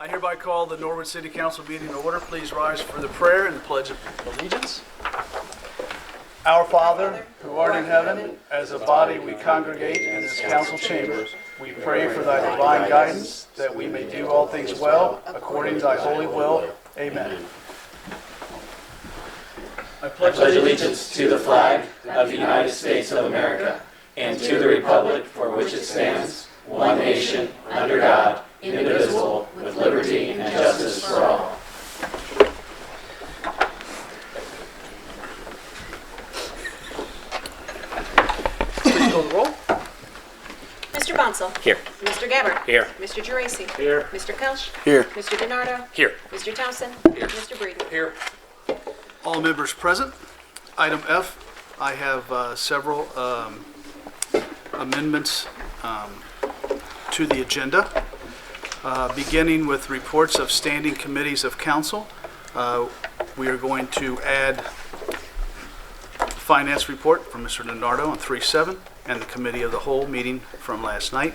I hereby call the Norwood City Council meeting to order. Please rise for the prayer and the Pledge of Allegiance. Our Father, who art in heaven, as a body we congregate in this council chamber. We pray for thy divine guidance, that we may do all things well, according to thy holy will. Amen. I pledge allegiance to the flag of the United States of America and to the republic for which it stands, one nation, under God, indivisible, with liberty and justice for all. Please call the roll. Mr. Bonsall. Here. Mr. Gabbard. Here. Mr. Geraci. Here. Mr. Kelch. Here. Mr. DiNardo. Here. Mr. Townsend. Here. Mr. Breeden. Here. All members present. Item F, I have several amendments to the agenda, beginning with reports of standing committees of council. We are going to add finance report from Mr. DiNardo on 3-7 and the committee of the whole meeting from last night,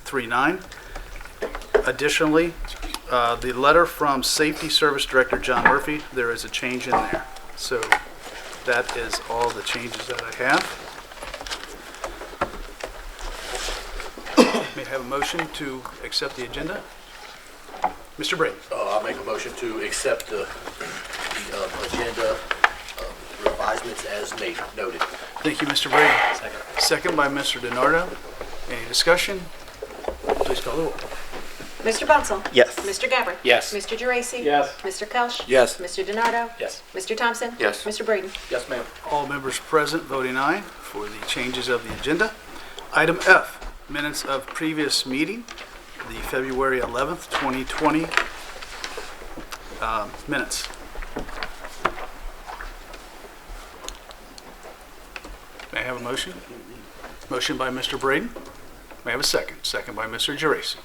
3-9. Additionally, the letter from Safety Service Director John Murphy, there is a change in there. So that is all the changes that I have. May I have a motion to accept the agenda? Mr. Brady. I'll make a motion to accept the agenda revisements as noted. Thank you, Mr. Brady. Second by Mr. DiNardo. Any discussion? Please call the roll. Mr. Bonsall. Yes. Mr. Gabbard. Yes. Mr. Geraci. Yes. Mr. Kelch. Yes. Mr. DiNardo. Yes. Mr. Thompson. Yes. Mr. Breeden. Yes, ma'am. All members present voting aye for the changes of the agenda. Item F, minutes of previous meeting, the February 11th, 2020 minutes. May I have a motion? Motion by Mr. Braden. May I have a second? Second by Mr. Geraci.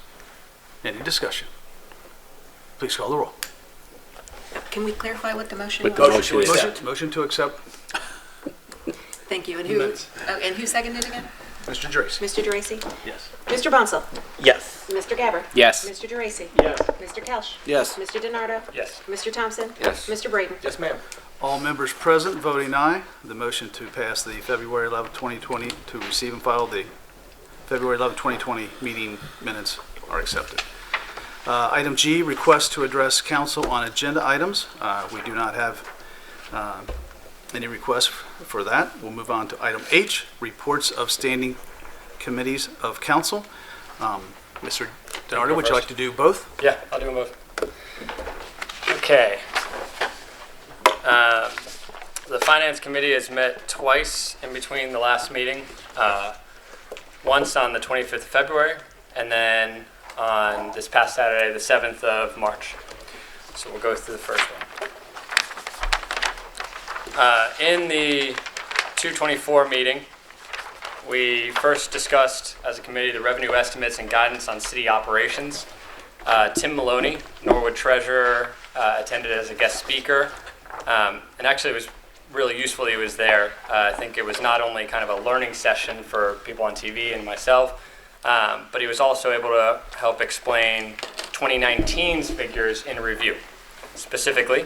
Any discussion? Please call the roll. Can we clarify what the motion With was? the motion to accept. Motion to accept. Thank you. And who? Minutes. And who seconded again? Mr. Geraci. Mr. Geraci. Yes. Mr. Bonsall. Yes. Mr. Gabbard. Yes. Mr. Geraci. Yes. Mr. Kelch. Yes. Mr. DiNardo. Yes. Mr. Thompson. Yes. Mr. Breeden. Yes, ma'am. All members present voting aye. The motion to pass the February 11, 2020, to receive and file the February 11, 2020 meeting minutes are accepted. Item G, request to address council on agenda items. We do not have any requests for that. We'll move on to item H, reports of standing committees of council. Mr. DiNardo, would you like to do both? Yeah, I'll do them both. Okay. The Finance Committee has met twice in between the last meeting. Once on the 25th of February, and then on this past Saturday, the 7th of March. So we'll go through the first one. In the 224 meeting, we first discussed as a committee the revenue estimates and guidance on city operations. Tim Maloney, Norwood Treasurer, attended as a guest speaker. And actually it was really useful he was there. I think it was not only kind of a learning session for people on TV and myself, but he was also able to help explain 2019's figures in review. Specifically,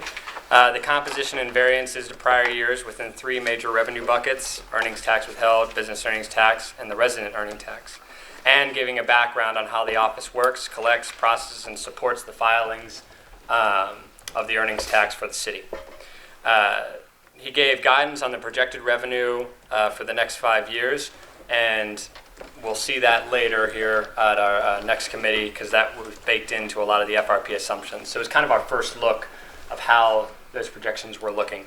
the composition and variances to prior years within three major revenue buckets: earnings tax withheld, business earnings tax, and the resident earning tax, and giving a background on how the office works, collects, processes, and supports the filings of the earnings tax for the city. He gave guidance on the projected revenue for the next 5 years, and we'll see that later here at our next committee, because that was baked into a lot of the FRP assumptions. So it was kind of our first look of how those projections were looking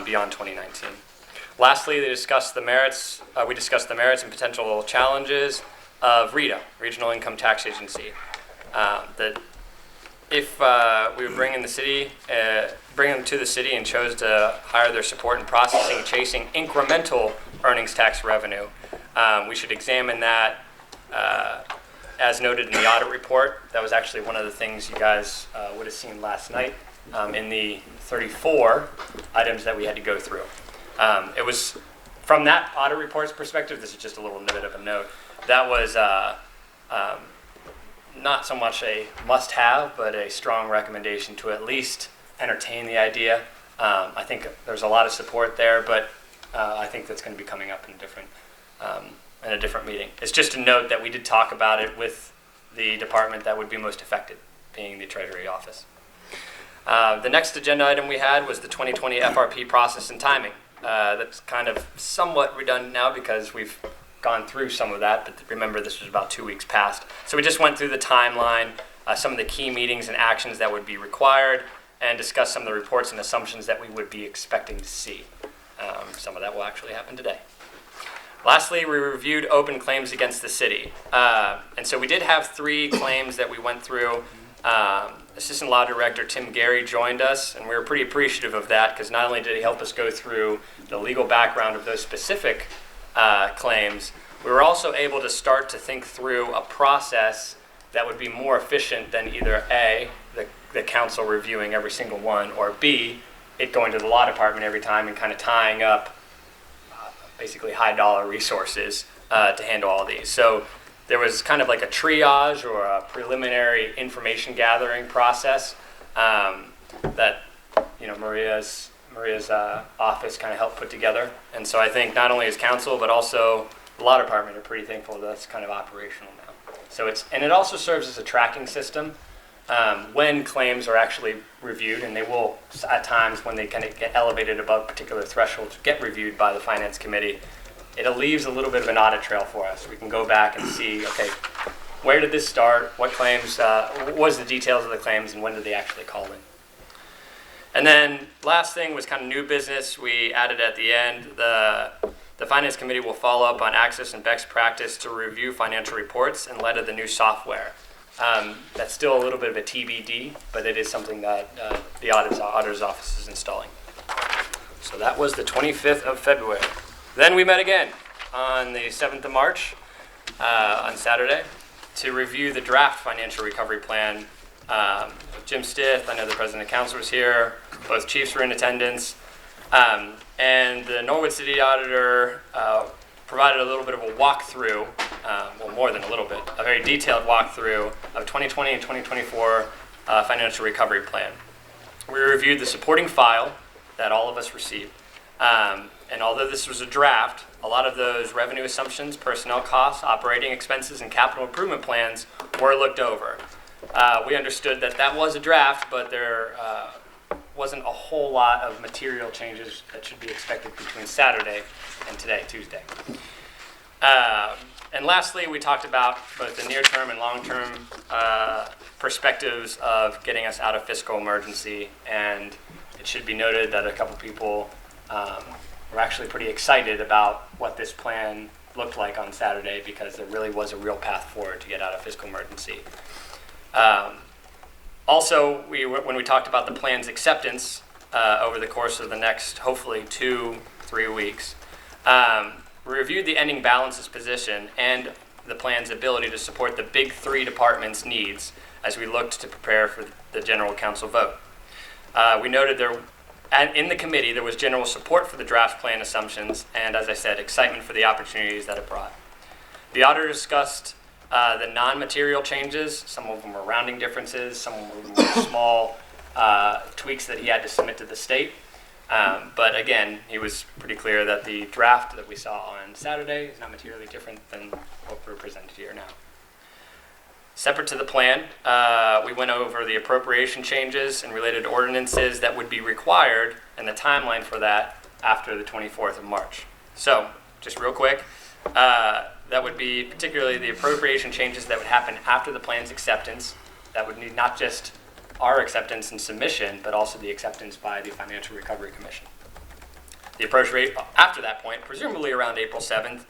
beyond 2019. Lastly, we discussed the merits and potential challenges of RITA, Regional Income Tax Agency. That if we would bring them to the city and chose to hire their support in processing, chasing incremental earnings tax revenue, we should examine that as noted in the audit report. That was actually one of the things you guys would have seen last night in the 34 items that we had to go through. It was, from that audit report's perspective, this is just a little bit of a note, that was not so much a must-have, but a strong recommendation to at least entertain the idea. I think there's a lot of support there, but I think that's going to be coming up in a different meeting. It's just a note that we did talk about it with the department that would be most affected, being the Treasury Office. The next agenda item we had was the 2020 FRP process and timing. That's kind of somewhat redundant now because we've gone through some of that, but remember this was about 2 weeks past. So we just went through the timeline, some of the key meetings and actions that would be required, and discussed some of the reports and assumptions that we would be expecting to see. Some of that will actually happen today. Lastly, we reviewed open claims against the city. And so we did have 3 claims that we went through. Assistant Law Director Tim Gary joined us, and we were pretty appreciative of that because not only did he help us go through the legal background of those specific claims, we were also able to start to think through a process that would be more efficient than either A, the council reviewing every single one, or B, it going to the law department every time and kind of tying up basically high dollar resources to handle all these. So there was kind of like a triage or a preliminary information gathering process that Maria's office kind of helped put together. And so I think not only as council but also the law department are pretty thankful that's kind of operational now. So it also serves as a tracking system when claims are actually reviewed, and they will at times when they kind of get elevated above particular thresholds get reviewed by the finance committee. It leaves a little bit of an audit trail for us. We can go back and see, okay, where did this start? What claims, what was the details of the claims, and when did they actually call in? And then last thing was kind of new business. We added at the end, the finance committee will follow up on access and best practice to review financial reports in light of the new software. That's still a little bit of a TBD, but it is something that the auditor's office is installing. So that was the 25th of February. Then we met again on the 7th of March, on Saturday, to review the draft financial recovery plan. Jim Stith, I know the president of council was here, both chiefs were in attendance, and the Norwood City Auditor provided a little bit of a walkthrough, well, more than a little bit, a very detailed walkthrough of 2020 and 2024 financial recovery plan. We reviewed the supporting file that all of us received. And although this was a draft, a lot of those revenue assumptions, personnel costs, operating expenses, and capital improvement plans were looked over. We understood that that was a draft, but there wasn't a whole lot of material changes that should be expected between Saturday and today, Tuesday. And lastly, we talked about both the near-term and long-term perspectives of getting us out of fiscal emergency. And it should be noted that a couple people were actually pretty excited about what this plan looked like on Saturday because there really was a real path forward to get out of fiscal emergency. Also, when we talked about the plan's acceptance over the course of the next, hopefully, 2-3 weeks, we reviewed the ending balances position and the plan's ability to support the big 3 departments' needs as we looked to prepare for the general council vote. We noted in the committee there was general support for the draft plan assumptions and, as I said, excitement for the opportunities that it brought. The auditor discussed the non-material changes. Some of them were rounding differences, some of them were small tweaks that he had to submit to the state. But again, he was pretty clear that the draft that we saw on Saturday is not materially different than what we're presented here now. Separate to the plan, we went over the appropriation changes and related ordinances that would be required and the timeline for that after the 24th of March. So, just real quick, that would be particularly the appropriation changes that would happen after the plan's acceptance. That would need not just our acceptance and submission, but also the acceptance by the Financial Recovery Commission. The approach rate after that point, presumably around April 7th,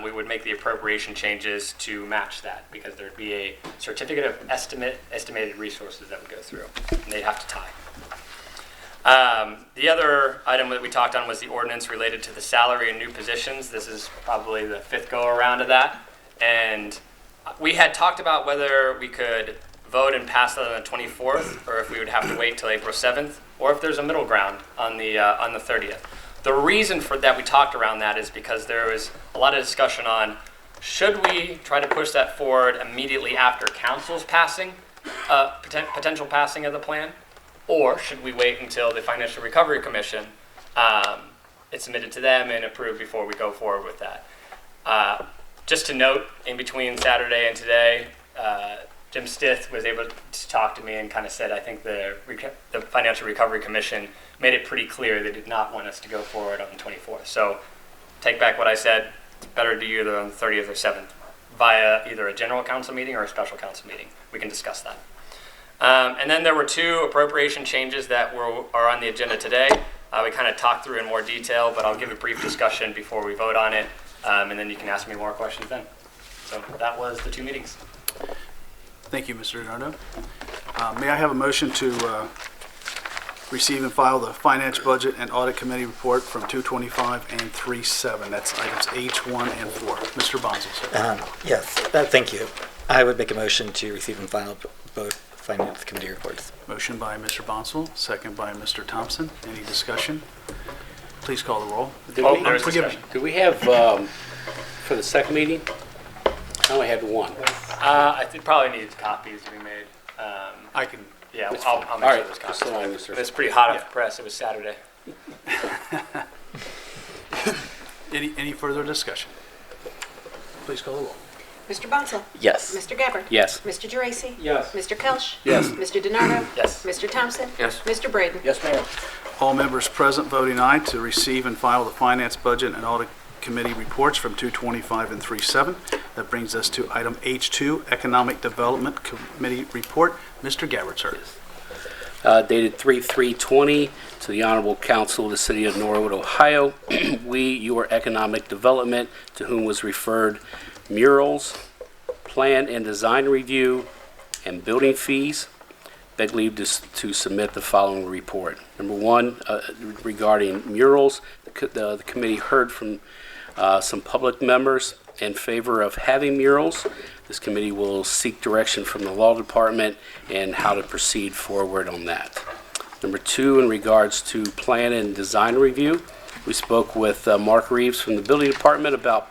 we would make the appropriation changes to match that because there'd be a certificate of estimated resources that would go through, and they'd have to tie. The other item that we talked on was the ordinance related to the salary and new positions. This is probably the 5th go around of that, and we had talked about whether we could vote and pass that on the 24th, or if we would have to wait till April 7th, or if there's a middle ground on the 30th. The reason for that we talked around that is because there was a lot of discussion on should we try to push that forward immediately after council's passing, potential passing of the plan? Or should we wait until the Financial Recovery Commission, it's submitted to them and approved before we go forward with that? Just to note, in between Saturday and today, Jim Stith was able to talk to me and kind of said, I think the Financial Recovery Commission made it pretty clear they did not want us to go forward on the 24th. So take back what I said. It's better to do either on the 30th or 7th via either a general council meeting or a special council meeting. We can discuss that. And then there were 2 appropriation changes that are on the agenda today. We kind of talked through in more detail, but I'll give a brief discussion before we vote on it, and then you can ask me more questions then. So that was the 2 meetings. Thank you, Mr. Donardo. May I have a motion to receive and file the Finance, Budget, and Audit Committee report from 225 and 37. That's items H1 and 4. Mr. Bonzel, sir. Yes, thank you. I would make a motion to receive and file both Finance Committee reports. Motion by Mr. Bonzel, second by Mr. Thompson. Any discussion? Please call the roll. There's Forgive me. discussion. Do we have, for the second meeting? I only had 1. I think probably need copies to be made. I can, Yeah, That's I'll fine. make All sure right, there's just copies. so I understand. It's pretty hot off the press. It was Saturday. any further discussion? Please call the roll. Mr. Bonzel? Yes. Mr. Gabbard? Yes. Mr. Geraci? Yes. Mr. Kelch? Yes. Mr. DiNardo? Yes. Mr. Thompson? Yes. Mr. Braden? Yes, ma'am. All members present voting aye to receive and file the Finance, Budget, and Audit Committee reports from 225 and 37. That brings us to item H2, Economic Development Committee report. Mr. Gabbard, sir. Dated 3/3/20 to the Honorable Council of the City of Norwood, Ohio. We, your economic development, to whom was referred murals, plan and design review, and building fees, beg leave to submit the following report. Number 1, regarding murals, the committee heard from some public members in favor of having murals. This committee will seek direction from the law department and how to proceed forward on that. Number 2, in regards to plan and design review, we spoke with Mark Reeves from the building department about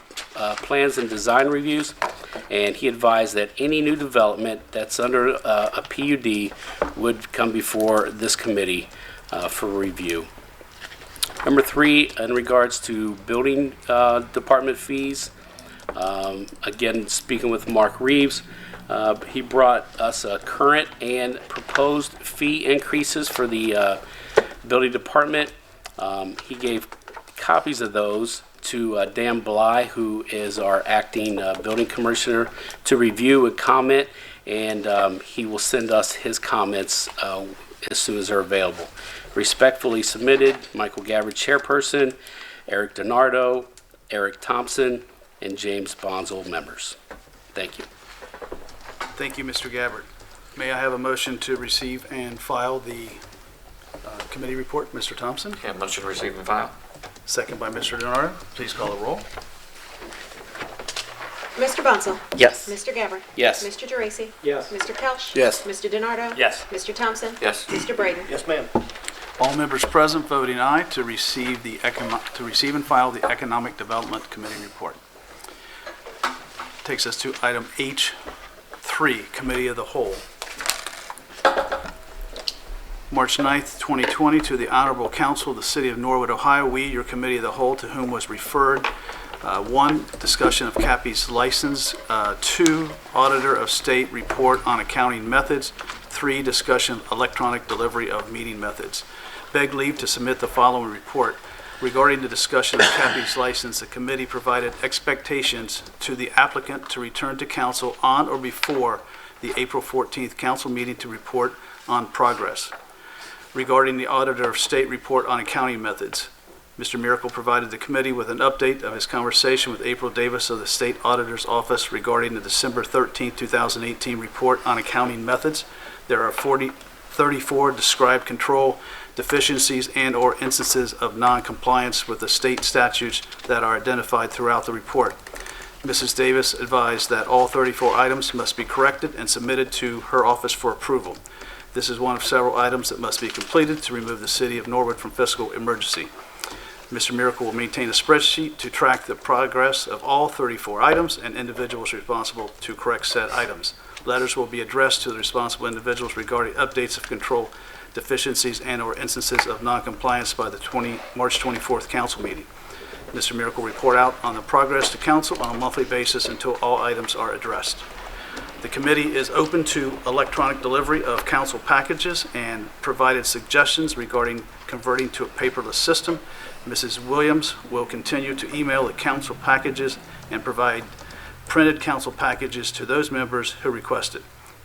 plans and design reviews, and he advised that any new development that's under a PUD would come before this committee for review. Number 3, in regards to building department fees, again, speaking with Mark Reeves, he brought us current and proposed fee increases for the building department. He gave copies of those to Dan Bly, who is our acting building commissioner, to review and comment, and he will send us his comments as soon as they're available. Respectfully submitted, Michael Gabbard, chairperson, Eric DiNardo, Eric Thompson, and James Bonzel, members. Thank you. Thank you, Mr. Gabbard. May I have a motion to receive and file the committee report? Mr. Thompson, Yeah, motion to receive and file. second by Mr. DiNardo. Please call the roll. Mr. Bonzel? Yes. Mr. Gabbard? Yes. Mr. Geraci? Yes. Mr. Kelch? Yes. Mr. DiNardo? Yes. Mr. Thompson? Yes. Mr. Braden? Yes, ma'am. All members present voting aye to receive and file the Economic Development Committee report. Takes us to item H3, Committee of the Whole. March 9th, 2020, to the Honorable Council of the City of Norwood, Ohio, we, your Committee of the Whole, to whom was referred 1, discussion of Cappy's license, 2, Auditor of State report on accounting methods, 3, discussion of electronic delivery of meeting methods. Beg leave to submit the following report. Regarding the discussion of Cappy's license, the committee provided expectations to the applicant to return to council on or before the April 14th council meeting to report on progress. Regarding the Auditor of State report on accounting methods, Mr. Miracle provided the committee with an update of his conversation with April Davis of the State Auditor's Office regarding the December 13, 2018 report on accounting methods. There are 34 described control deficiencies and/or instances of non-compliance with the state statutes that are identified throughout the report. Mrs. Davis advised that all 34 items must be corrected and submitted to her office for approval. This is one of several items that must be completed to remove the City of Norwood from fiscal emergency. Mr. Miracle will maintain a spreadsheet to track the progress of all 34 items and individuals responsible to correct said items. Letters will be addressed to the responsible individuals regarding updates of control deficiencies and/or instances of noncompliance by the March 24th council meeting. Mr. Miracle will report out on the progress to council on a monthly basis until all items are addressed. The committee is open to electronic delivery of council packages and provided suggestions regarding converting to a paperless system. Mrs. Williams will continue to email the council packages and provide printed council packages to those members who request it.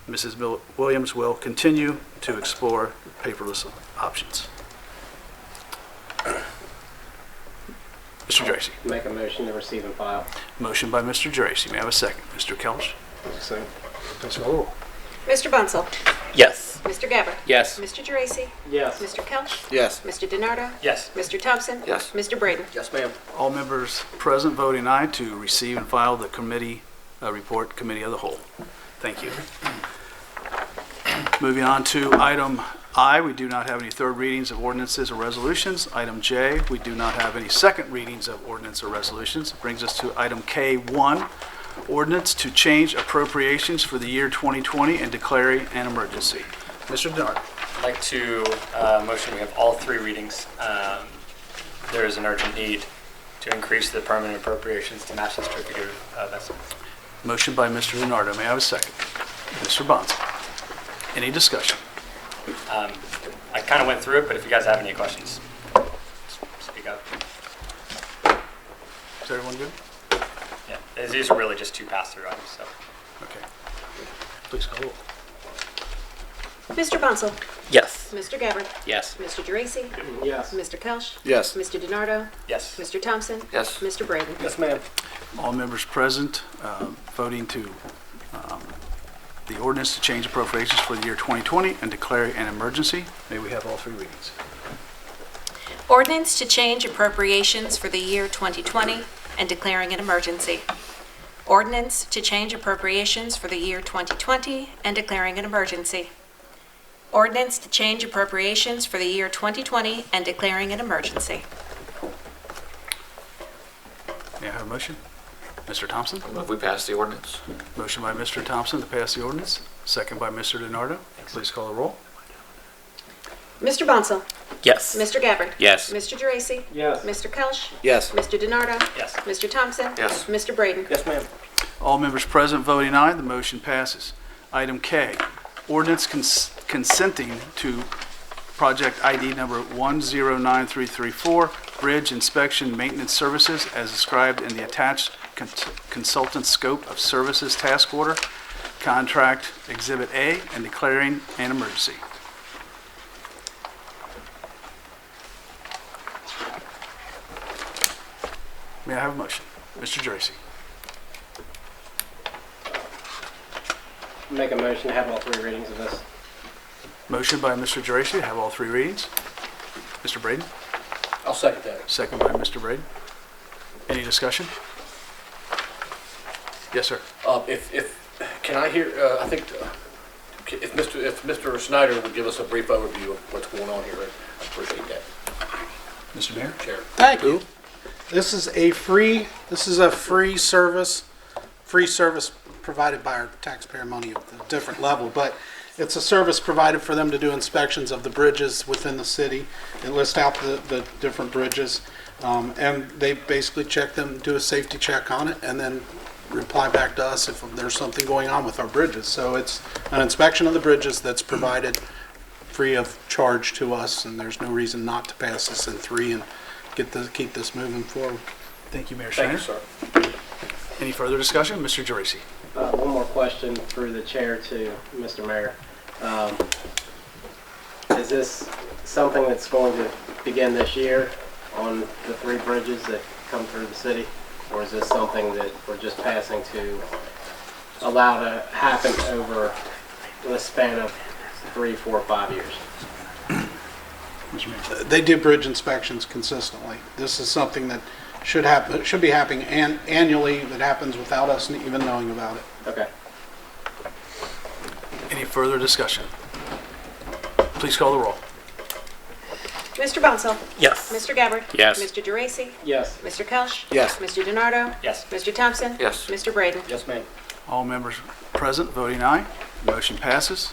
Mrs. Williams will continue to explore paperless options. Mr. Tracy. Make a motion to receive and file. Motion by Mr. Tracy. May I have a second? Mr. Kelch. Second. Please call the roll. Mr. Bunsell. Yes. Mr. Gabbard. Yes. Mr. Geraci. Yes. Mr. Kelch. Yes. Mr. DiNardo. Yes. Mr. Thompson. Yes. Mr. Braden. Yes, ma'am. All members present voting aye to receive and file the committee report, committee of the whole. Thank you. Moving on to item I, we do not have any third readings of ordinances or resolutions. Item J, we do not have any second readings of ordinance or resolutions. Brings us to item K1, ordinance to change appropriations for the year 2020 and declaring an emergency. Mr. DiNardo. I'd like to motion we have all three readings. There is an urgent need to increase the permanent appropriations to match the certificate of estimates. Motion by Mr. DiNardo. May I have a second? Mr. Bonds. Any discussion? I kind of went through it, but if you guys have any questions, speak up. Is everyone good? Yeah, these are really just two pass-through items, so. Okay. Please call the roll. Mr. Bunsell. Yes. Mr. Gabbard. Yes. Mr. Geraci. Yes. Mr. Kelch. Yes. Mr. DiNardo. Yes. Mr. Thompson. Yes. Mr. Braden. Yes, ma'am. All members present voting to the ordinance to change appropriations for the year 2020 and declare an emergency. May we have all three readings? Ordinance to change appropriations for the year 2020 and declaring an emergency. Ordinance to change appropriations for the year 2020 and declaring an emergency. Ordinance to change appropriations for the year 2020 and declaring an emergency. May I have a motion? Mr. Thompson? Move we pass the ordinance. Motion by Mr. Thompson to pass the ordinance. Second by Mr. DiNardo. Please call the roll. Mr. Bunsell. Yes. Mr. Gabbard. Yes. Mr. Geraci. Yes. Mr. Kelch. Yes. Mr. DiNardo. Yes. Mr. Thompson. Yes. Mr. Braden. Yes, ma'am. All members present voting aye, the motion passes. Item K, ordinance consenting to project ID number 109334, Bridge Inspection Maintenance Services, as described in the attached consultant scope of services task order, contract Exhibit A, and declaring an emergency. May I have a motion? Mr. Geraci. Make a motion to have all three readings of this. Motion by Mr. Geraci to have all three readings. Mr. Braden? I'll second that. Second by Mr. Braden. Any discussion? Yes, sir. Can I hear, I think, if Mr. Snyder would give us a brief overview of what's going on here, I appreciate that. Mr. Mayor? Chair. Thank you. This is a free service provided by our taxpayer money at a different level, but it's a service provided for them to do inspections of the bridges within the city and list out the different bridges. And they basically check them, do a safety check on it, and then reply back to us if there's something going on with our bridges. So it's an inspection of the bridges that's provided free of charge to us, and there's no reason not to pass this in three and keep this moving forward. Thank you, Mayor Thank Schneider. you, sir. Any further discussion? Mr. Geraci? One more question through the chair to Mr. Mayor. Is this something that's going to begin this year on the three bridges that come through the city? Or is this something that we're just passing to allow to happen over the span of 3, 4, 5 years? Mr. Mayor? They do bridge inspections consistently. This is something that should happen, should be happening annually, that happens without us even knowing about it. Okay. Any further discussion? Please call the roll. Mr. Bunsell. Yes. Mr. Gabbard. Yes. Mr. Geraci. Yes. Mr. Kelch. Yes. Mr. DiNardo. Yes. Mr. Thompson. Yes. Mr. Braden. Yes, ma'am. All members present voting aye. Motion passes.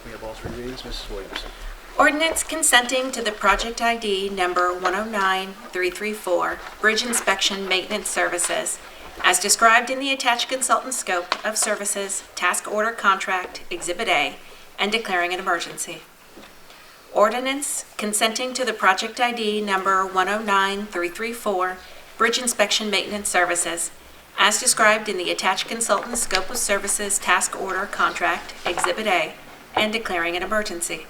We have all three readings. Mrs. Williams. Ordinance consenting to the project ID number 109334, Bridge Inspection Maintenance Services, as described in the attached consultant scope of services, task order contract, Exhibit A, and declaring an emergency. Ordinance consenting to the project ID number 109334, Bridge Inspection Maintenance Services, as described in the attached consultant scope of services, task order contract, Exhibit A, and declaring an emergency.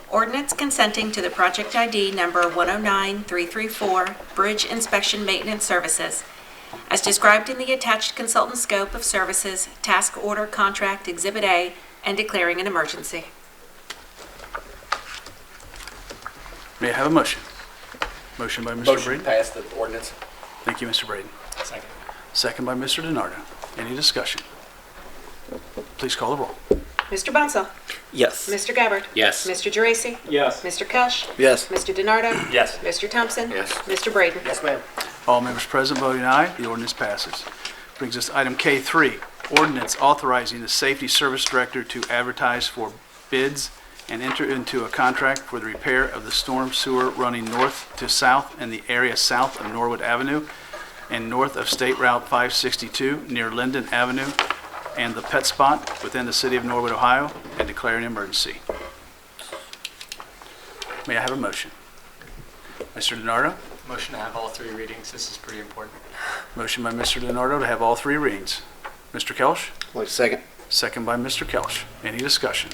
Ordinance consenting to the project ID number 109334, Bridge Inspection Maintenance Services, as described in the attached consultant scope of services, task order contract, Exhibit A, and declaring an emergency. May I have a motion? Motion by Mr. Motion to Braden. pass the ordinance. Thank you, Mr. Braden. Second. Second by Mr. DiNardo. Any discussion? Please call the roll. Mr. Bunsell. Yes. Mr. Gabbard. Yes. Mr. Geraci. Yes. Mr. Kelch. Yes. Mr. DiNardo. Yes. Mr. Thompson. Yes. Mr. Braden. Yes, ma'am. All members present voting aye. The ordinance passes. Brings us to item K3, ordinance authorizing the Safety Service Director to advertise for bids and enter into a contract for the repair of the storm sewer running north to south in the area south of Norwood Avenue and north of State Route 562 near Linden Avenue and the Pet Spot within the city of Norwood, Ohio, and declaring an emergency. May I have a motion? Mr. DiNardo? Motion to have all three readings. This is pretty important. Motion by Mr. DiNardo to have all three readings. Mr. Kelch? Wait a second. Second by Mr. Kelch. Any discussion?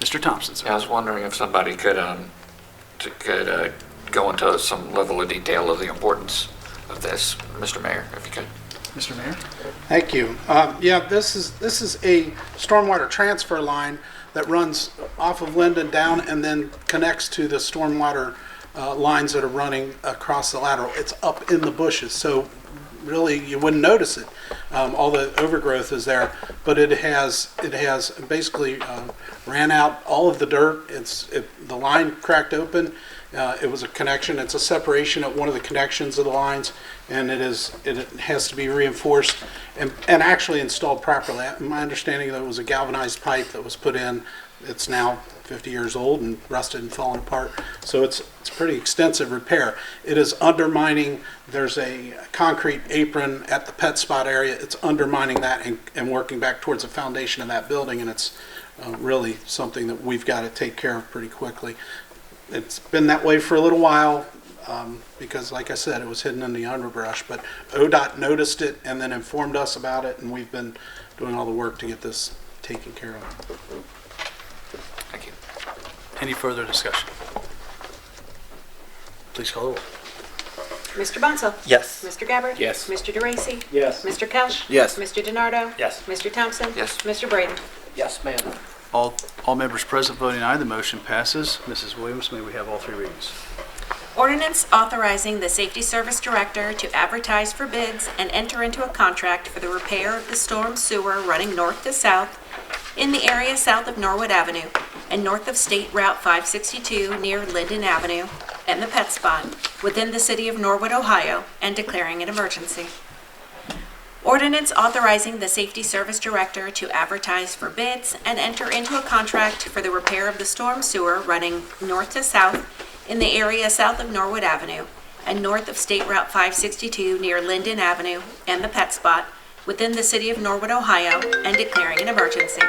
Mr. Thompson, sir. I was wondering if somebody could go into some level of detail of the importance of this, Mr. Mayor, if you could. Mr. Mayor? Thank you. Yeah, this is a stormwater transfer line that runs off of Linden down and then connects to the stormwater lines that are running across the lateral. It's up in the bushes, so really you wouldn't notice it. All the overgrowth is there, but it has basically ran out all of the dirt. The line cracked open. It was a connection. It's a separation at one of the connections of the lines, and it has to be reinforced and actually installed properly. My understanding that it was a galvanized pipe that was put in. It's now 50 years old and rusted and fallen apart. So it's pretty extensive repair. It is undermining. There's a concrete apron at the Pet Spot area. It's undermining that and working back towards the foundation of that building, and it's really something that we've got to take care of pretty quickly. It's been that way for a little while because, like I said, it was hidden in the underbrush, but ODOT noticed it and then informed us about it, and we've been doing all the work to get this taken care of. Thank you. Any further discussion? Please call the roll. Mr. Bunsell. Yes. Mr. Gabbard. Yes. Mr. Geraci. Yes. Mr. Kelch. Yes. Mr. DiNardo. Yes. Mr. Thompson. Yes. Mr. Braden. Yes, ma'am. All members present voting aye. The motion passes. Mrs. Williams, may we have all three readings? Ordinance authorizing the Safety Service Director to advertise for bids and enter into a contract for the repair of the storm sewer running north to south in the area south of Norwood Avenue and north of State Route 562 near Linden Avenue and the Pet Spot within the city of Norwood, Ohio, and declaring an emergency. Ordinance authorizing the Safety Service Director to advertise for bids and enter into a contract for the repair of the storm sewer running north to south in the area south of Norwood Avenue and north of State Route 562 near Linden Avenue and the Pet Spot within the city of Norwood, Ohio, and declaring an emergency.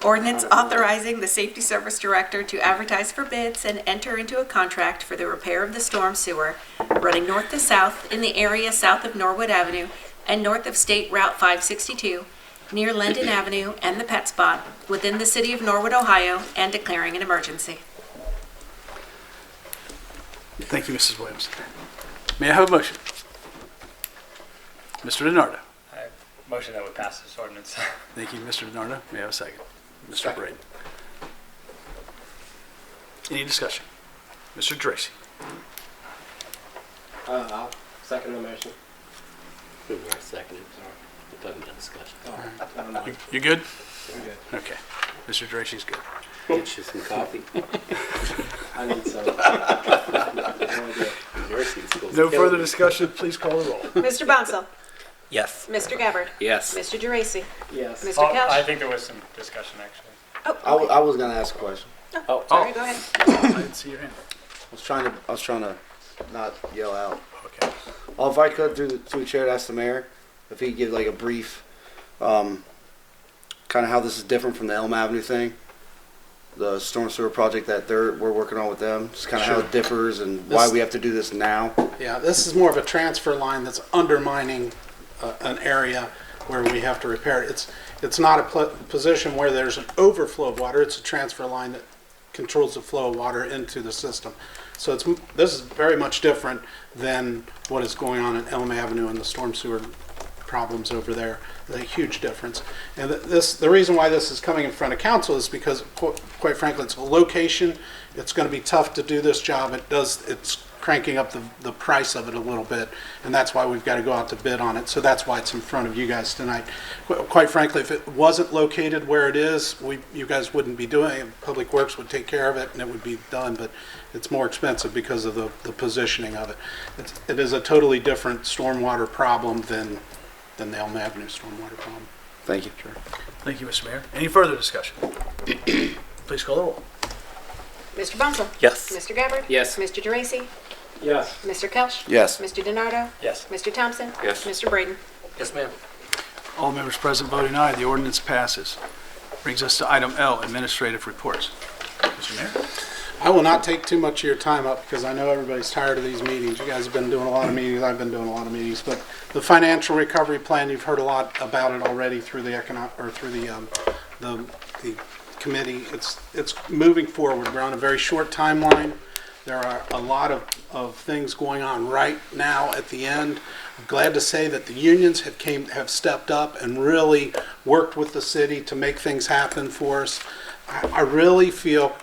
Ordinance authorizing the Safety Service Director to advertise for bids and enter into a contract for the repair of the storm sewer running north to south in the area south of Norwood Avenue and north of State Route 562 near Linden Avenue and the Pet Spot within the city of Norwood, Ohio, and declaring an emergency. Thank you, Mrs. Williams. May I have a motion? Mr. DiNardo. Motion that would pass this ordinance. Thank you, Mr. DiNardo. May I have a second? Mr. Second. Braden. Any discussion? Mr. Tracy. I'll second the motion. Second it, sorry. You good? Okay. Mr. Dracy's good. Get you some coffee. I need some. No further discussion, please call the roll. Mr. Bonsall? Yes. Mr. Gabbard? Yes. Mr. Geraci? Yes. Mr. Oh, I Kelch? think there was some discussion, actually. Oh, okay. I was gonna ask a question. Sorry, go ahead. I didn't see your hand. I was trying to not yell out. Okay. If I could through the chair to ask the mayor, if he could give like a brief, kind of how this is different from the Elm Avenue thing, the storm sewer project that we're working on with them, just kind of how it differs and why we have to do this now. Yeah, this is more of a transfer line that's undermining an area where we have to repair it. It's not a position where there's an overflow of water. It's a transfer line that controls the flow of water into the system. So this is very much different than what is going on in Elm Avenue and the storm sewer problems over there. There's a huge difference. And the reason why this is coming in front of council is because, quite frankly, it's a location. It's going to be tough to do this job. It's cranking up the price of it a little bit, and that's why we've got to go out to bid on it. So that's why it's in front of you guys tonight. Quite frankly, if it wasn't located where it is, you guys wouldn't be doing it. Public Works would take care of it, and it would be done, but it's more expensive because of the positioning of it. It is a totally different stormwater problem than the Elm Avenue stormwater problem. Thank you. Thank you, Mr. Mayor. Any further discussion? Please call the roll. Mr. Bonsall? Yes. Mr. Gabbard? Yes. Mr. Geraci? Yes. Mr. Kelch? Yes. Mr. DiNardo? Yes. Mr. Thompson? Yes. Mr. Braden? Yes, ma'am. All members present voting aye, the ordinance passes. Brings us to item L, administrative reports. Mr. Mayor? I will not take too much of your time up because I know everybody's tired of these meetings. You guys have been doing a lot of meetings. I've been doing a lot of meetings. But the financial recovery plan, you've heard a lot about it already through the committee. It's moving forward. We're on a very short timeline. There are a lot of things going on right now at the end. I'm glad to say that the unions have stepped up and really worked with the city to make things happen for us. I really feel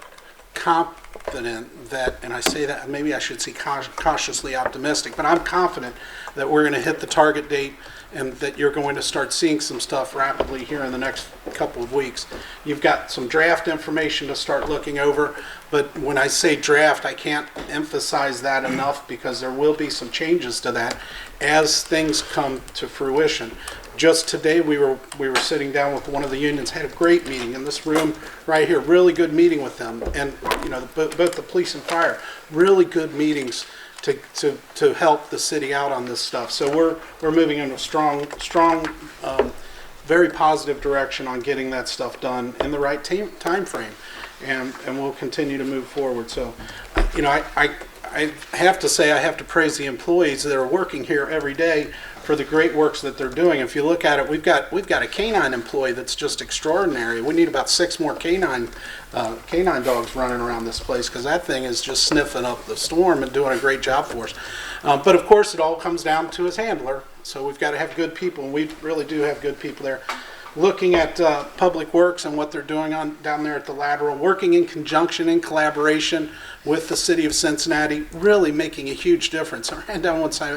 confident that, and I say that, maybe I should say cautiously optimistic, but I'm confident that we're going to hit the target date and that you're going to start seeing some stuff rapidly here in the next couple of weeks. You've got some draft information to start looking over, but when I say draft, I can't emphasize that enough because there will be some changes to that as things come to fruition. Just today, we were sitting down with one of the unions, had a great meeting in this room right here, really good meeting with them, and both the police and fire, really good meetings to help the city out on this stuff. So we're moving in a strong, very positive direction on getting that stuff done in the right time frame, and we'll continue to move forward. So, I have to say I have to praise the employees that are working here every day for the great works that they're doing. If you look at it, we've got a canine employee that's just extraordinary. We need about 6 more canine dogs running around this place because that thing is just sniffing up the storm and doing a great job for us. But of course, it all comes down to his handler. So we've got to have good people, and we really do have good people there. Looking at Public Works and what they're doing down there at the lateral, working in conjunction, in collaboration with the city of Cincinnati, really making a huge difference. And down one side,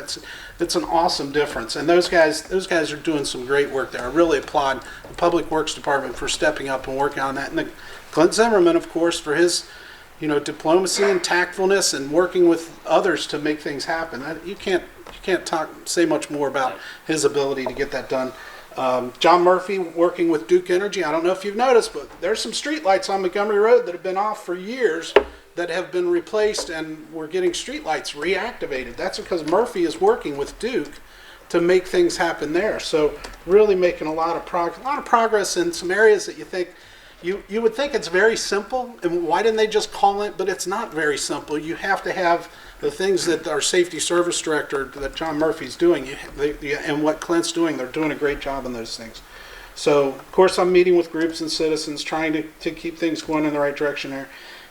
it's an awesome difference. And those guys are doing some great work there. I really applaud the Public Works Department for stepping up and working on that. And Clint Zimmerman, of course, for his diplomacy and tactfulness and working with others to make things happen. You can't say much more about his ability to get that done. John Murphy working with Duke Energy. I don't know if you've noticed, but there's some street lights on Montgomery Road that have been off for years that have been replaced, and we're getting street lights reactivated. That's because Murphy is working with Duke to make things happen there. So really making a lot of progress in some areas that you think you would think it's very simple, and why didn't they just call it? But it's not very simple. You have to have the things that our safety service director, that John Murphy's doing, and what Clint's doing. They're doing a great job on those things. So, of course, I'm meeting with groups and citizens, trying to keep things going in the right direction there.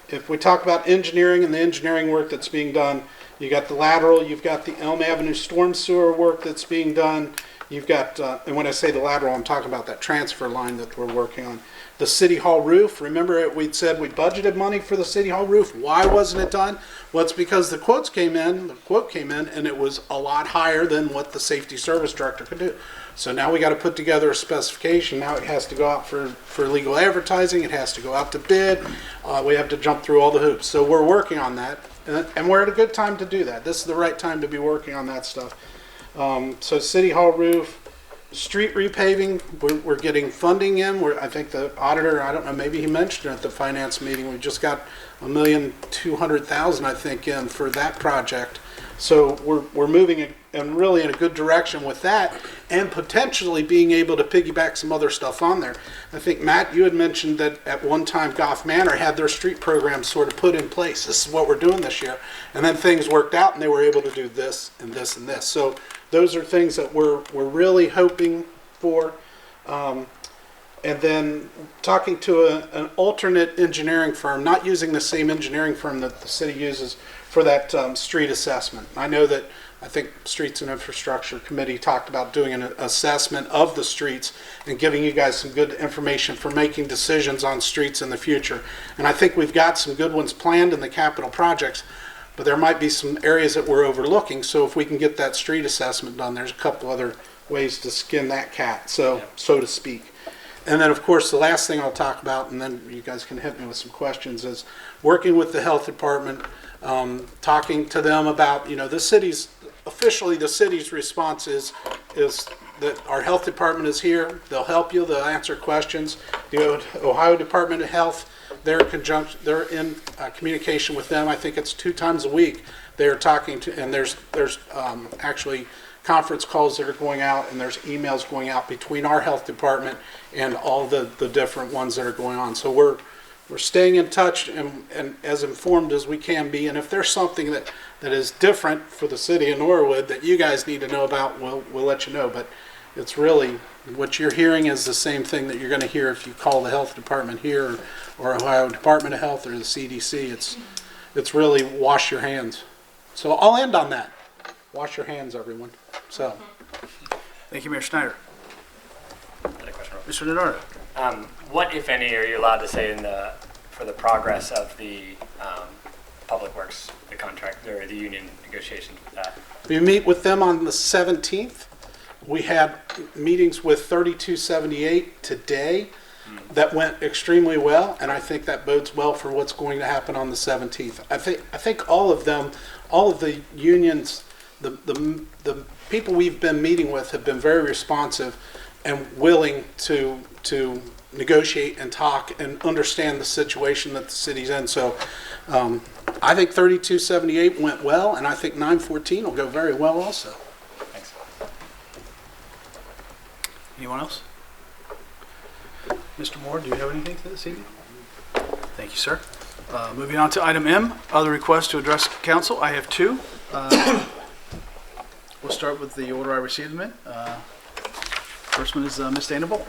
If we talk about engineering and the engineering work that's being done, you got the lateral, you've got the Elm Avenue storm sewer work that's being done, You've got, and when I say the lateral, I'm talking about that transfer line that we're working on. The City Hall roof, remember we'd said we budgeted money for the City Hall roof. Why wasn't it done? Well, it's because the quote came in, and it was a lot higher than what the safety service director could do. So now we got to put together a specification. Now it has to go out for legal advertising. It has to go out to bid. We have to jump through all the hoops. So we're working on that, and we're at a good time to do that. This is the right time to be working on that stuff. So City Hall roof, street repaving, we're getting funding in. I think the auditor, I don't know, maybe he mentioned it at the finance meeting. We just got $1,200,000, I think, in for that project. So we're moving and really in a good direction with that, and potentially being able to piggyback some other stuff on there. I think, Matt, you had mentioned that at one time Goff Manor had their street program sort of put in place. This is what we're doing this year. And then things worked out and they were able to do this and this and this. So those are things that we're really hoping for. And then talking to an alternate engineering firm, not using the same engineering firm that the city uses for that street assessment. I think Streets and Infrastructure Committee talked about doing an assessment of the streets and giving you guys some good information for making decisions on streets in the future. And I think we've got some good ones planned in the capital projects, but there might be some areas that we're overlooking. So if we can get that street assessment done, there's a couple other ways to skin that cat, so to speak. And then, of course, the last thing I'll talk about, and then you guys can hit me with some questions, is working with the health department, talking to them about, the city's response is that our health department is here. They'll help you. They'll answer questions. The Ohio Department of Health, they're in communication with them. I think it's 2 times a week. They're talking to, and there's actually conference calls that are going out, and there's emails going out between our health department and all the different ones that are going on. So we're staying in touch and as informed as we can be. And if there's something that is different for the city of Norwood that you guys need to know about, we'll let you know. But it's really, what you're hearing is the same thing that you're going to hear if you call the health department here or Ohio Department of Health or the CDC. It's really wash your hands. So I'll end on that. Wash your hands, everyone. So, Thank you, Mayor Schneider. Another question. Mr. Donato. What, if any, are you allowed to say for the progress of the Public Works, the contract, or the union negotiations with that? we meet with them on the 17th. We had meetings with 3278 today that went extremely well, and I think that bodes well for what's going to happen on the 17th. I think all of them, all of the unions, the people we've been meeting with have been very responsive and willing to negotiate and talk and understand the situation that the city's in. So I think 3278 went well, and I think 914 will go very well also. Thanks. Anyone else? Mr. Moore, do you have anything for this evening? Thank you, sir. Moving on to item M, other requests to address council. I have 2. We'll start with the order I received them in. First one is Ms. Danable.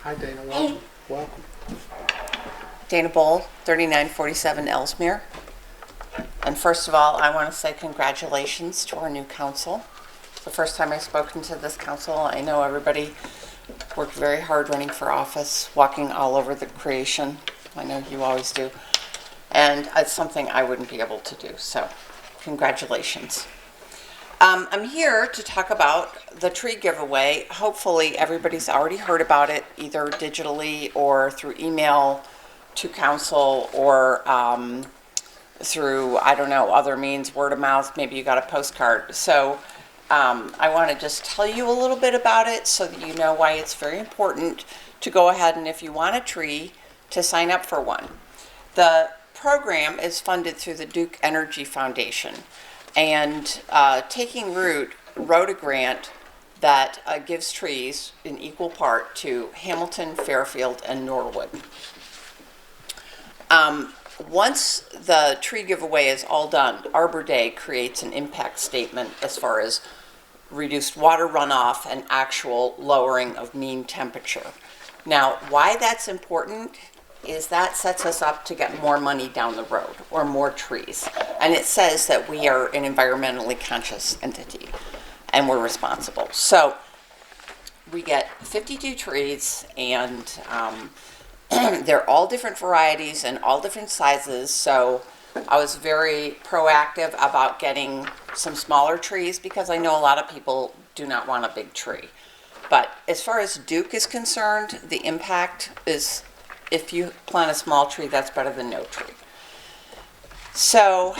Hi, Dana. Welcome. Dana Bowl, 3947 Ellesmere. And first of all, I want to say congratulations to our new council. It's the first time I've spoken to this council. I know everybody worked very hard running for office, walking all over the creation. I know you always do. And it's something I wouldn't be able to do, so congratulations. I'm here to talk about the tree giveaway. Hopefully everybody's already heard about it, either digitally or through email to council or through, I don't know, other means, word of mouth, maybe you got a postcard. So I want to just tell you a little bit about it so that you know why it's very important to go ahead and, if you want a tree, to sign up for one. The program is funded through the Duke Energy Foundation, and Taking Root wrote a grant that gives trees in equal part to Hamilton, Fairfield, and Norwood. Once the tree giveaway is all done, Arbor Day creates an impact statement as far as reduced water runoff and actual lowering of mean temperature. Now, why that's important is that sets us up to get more money down the road or more trees. And it says that we are an environmentally conscious entity and we're responsible. So we get 52 trees, and they're all different varieties and all different sizes. So I was very proactive about getting some smaller trees because I know a lot of people do not want a big tree. But as far as Duke is concerned, the impact is, if you plant a small tree, that's better than no tree. So,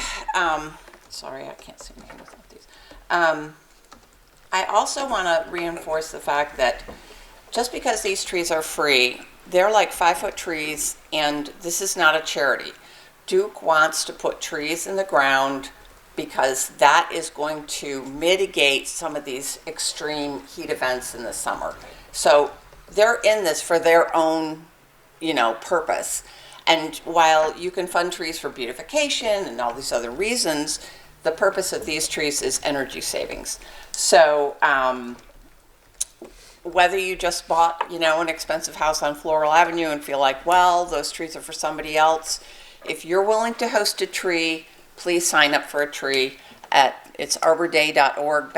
sorry, I can't see my hand without these. I also want to reinforce the fact that just because these trees are free, they're like 5-foot trees, and this is not a charity. Duke wants to put trees in the ground because that is going to mitigate some of these extreme heat events in the summer. So they're in this for their own, purpose. And while you can fund trees for beautification and all these other reasons, the purpose of these trees is energy savings. So whether you just bought, an expensive house on Floral Avenue and feel like, well, those trees are for somebody else, if you're willing to host a tree, please sign up for a tree it's arborday.org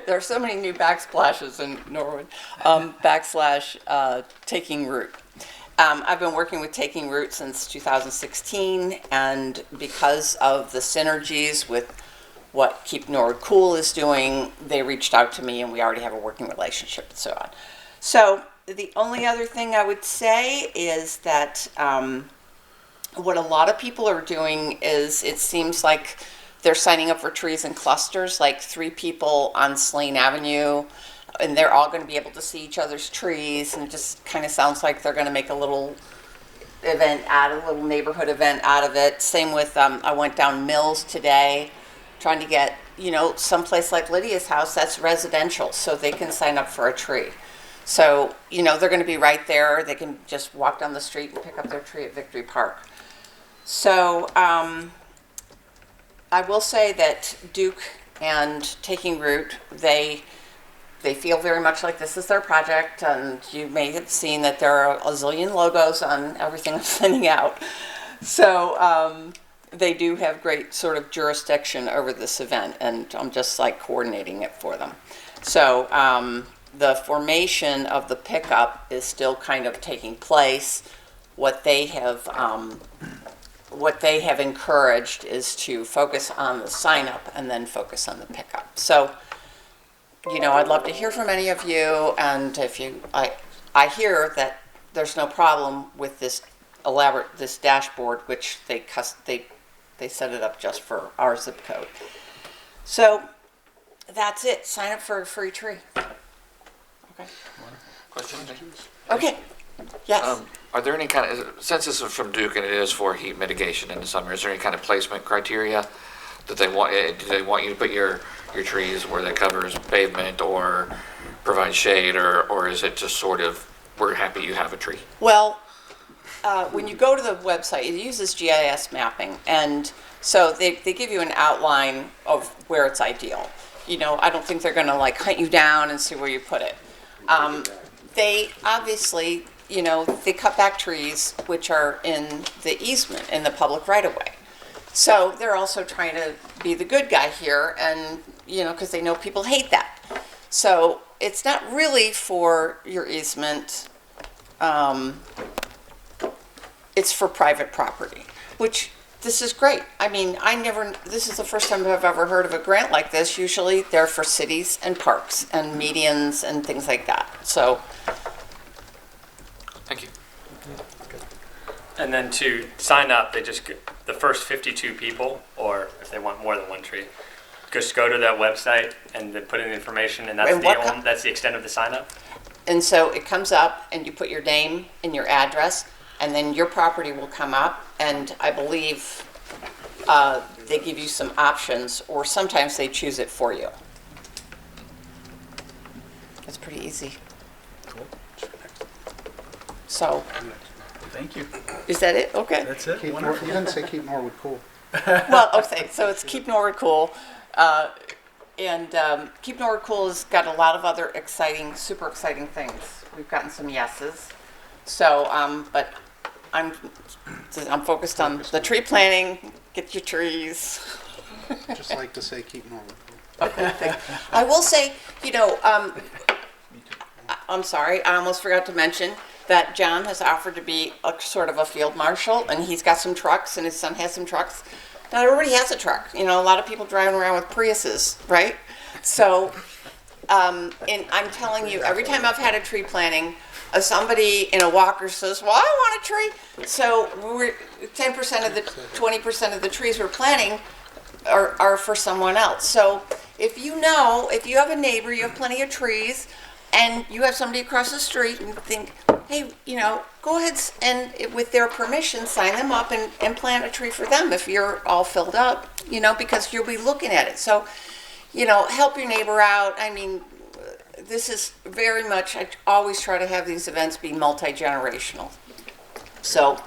there are so many new backsplashes in Norwood, /taking root. I've been working with Taking Root since 2016, and because of the synergies with what Keep Norwood Cool is doing, they reached out to me, and we already have a working relationship and so on. So the only other thing I would say is that what a lot of people are doing is it seems like they're signing up for trees in clusters, like 3 people on Slane Avenue, and they're all going to be able to see each other's trees, and it just kind of sounds like they're going to make a little neighborhood event out of it. Same with, I went down Mills today, trying to get, someplace like Lydia's house that's residential, so they can sign up for a tree. So, they're going to be right there. They can just walk down the street and pick up their tree at Victory Park. So, I will say that Duke and Taking Root, they feel very much like this is their project, and you may have seen that there are a zillion logos on everything I'm sending out. So they do have great sort of jurisdiction over this event, and I'm just like coordinating it for them. So the formation of the pickup is still kind of taking place. What they have encouraged is to focus on the sign up and then focus on the pickup. So, I'd love to hear from any of you, and if I hear that there's no problem with this dashboard, which they set it up just for our zip code. So that's it. Sign up for a free tree. Okay. Question? Okay. Yes. Are there any kind of, since this is from Duke and it is for heat mitigation in the summer, is there any kind of placement criteria that they want? Do they want you to put your trees where that covers pavement or provide shade, or is it just sort of, we're happy you have a tree? Well, when you go to the website, it uses GIS mapping, and so they give you an outline of where it's ideal. I don't think they're going to hunt you down and see where you put it. They obviously, they cut back trees which are in the easement, in the public right-of-way. So they're also trying to be the good guy here, and, because they know people hate that. So it's not really for your easement. It's for private property, which this is great. I mean, this is the first time I've ever heard of a grant like this. Usually they're for cities and parks and medians and things like that. So. Thank you. And then to sign up, they just get the first 52 people, or if they want more than one tree, just go to that website and then put in the information, and that's the extent of the sign up. And so it comes up, and you put your name and your address, and then your property will come up, and I believe they give you some options, or sometimes they choose it for you. It's pretty easy. Cool. So. Thank you. Is that it? Okay. That's it. You didn't say keep Norwood cool. Well, okay, so it's Keep Norwood Cool. Keep Norwood Cool has got a lot of other exciting, super exciting things. We've gotten some yeses. So, but I'm focused on the tree planting. Get your trees. Just like to say, keep Norwood. I will say, I'm sorry, I almost forgot to mention that John has offered to be a sort of a field marshal, and he's got some trucks, and his son has some trucks. Not everybody has a truck. A lot of people driving around with Priuses, right? So, and I'm telling you, every time I've had a tree planting, somebody in a walker says, "Well, I want a tree." So we're 10% of the 20% of the trees we're planting are for someone else. So if you have a neighbor, you have plenty of trees, and you have somebody across the street and think, hey, go ahead and with their permission, sign them up and plant a tree for them if you're all filled up, because you'll be looking at it. So, help your neighbor out. I mean, this is very much, I always try to have these events be multi-generational. So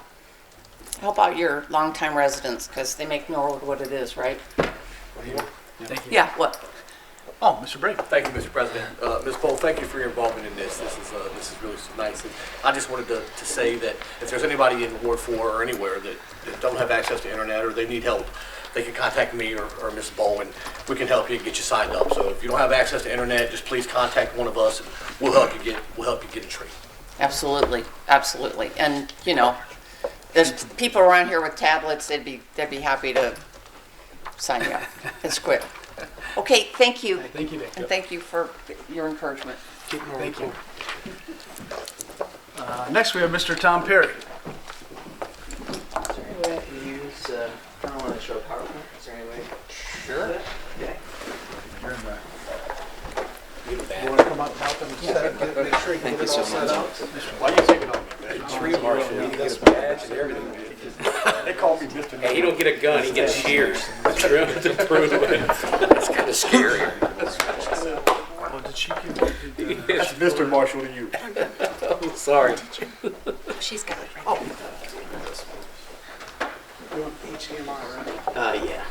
help out your longtime residents because they make Norwood what it is, right? Thank you. Yeah, what? Oh, Mr. Brady. Thank you, Mr. President. Ms. Cole, thank you for your involvement in this. This is really nice. And I just wanted to say that if there's anybody in Ward 4 or anywhere that don't have access to internet or they need help, they can contact me or Ms. Bow, and we can help you and get you signed up. So if you don't have access to internet, just please contact one of us, and we'll help you get a tree. Absolutely, absolutely. And there's people around here with tablets. They'd be happy to sign you up. It's quick. Okay, thank you. Thank you, Dave. And thank you for your encouragement. Keep Norwood Thank you. cool. Next, we have Mr. Tom Perry. Is there any way I can use, I don't want to show a PowerPoint. Is there any way? Sure. Okay. You're in the You want to come up and help him set up, make sure he get it all set up? Why are you taking on me, man? Tree marshal, you get a badge and everything. They call me Mr. Hey, he don't get a gun, he gets shears. True, to prove it. That's kind of scary. Oh, did she give That's Mr. Marshall to you. Oh, sorry. She's got it right there. You want HDMI, right? Yeah.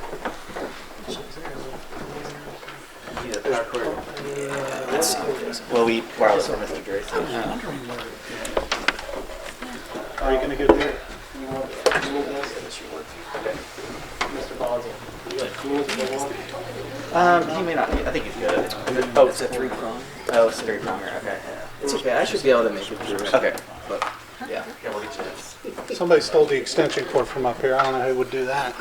Let's see. Well, we wireless from Mr. Dre. Are you going to get there? He may not be. I think he's good. Oh, it's a three-prong? Oh, it's a three-pronger. Okay. It's okay. I should be able to make it through. Okay. But, yeah. Somebody stole the extension cord from up here. I don't know who would do that.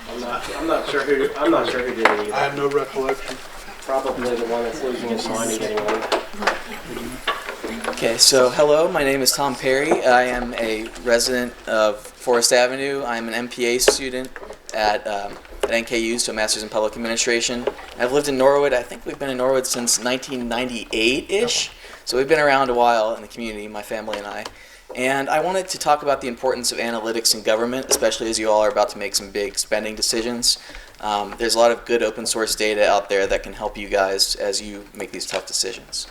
I'm not sure who did it either. I have no recollection. Probably the one that's losing his mind anyway. Okay, so hello, my name is Tom Perry. I am a resident of Forest Avenue. I'm an MPA student at NKU, so Masters in Public Administration. I've lived in Norwood. I think we've been in Norwood since 1998-ish. So we've been around a while in the community, my family and I. And I wanted to talk about the importance of analytics in government, especially as you all are about to make some big spending decisions. There's a lot of good open source data out there that can help you guys as you make these tough decisions.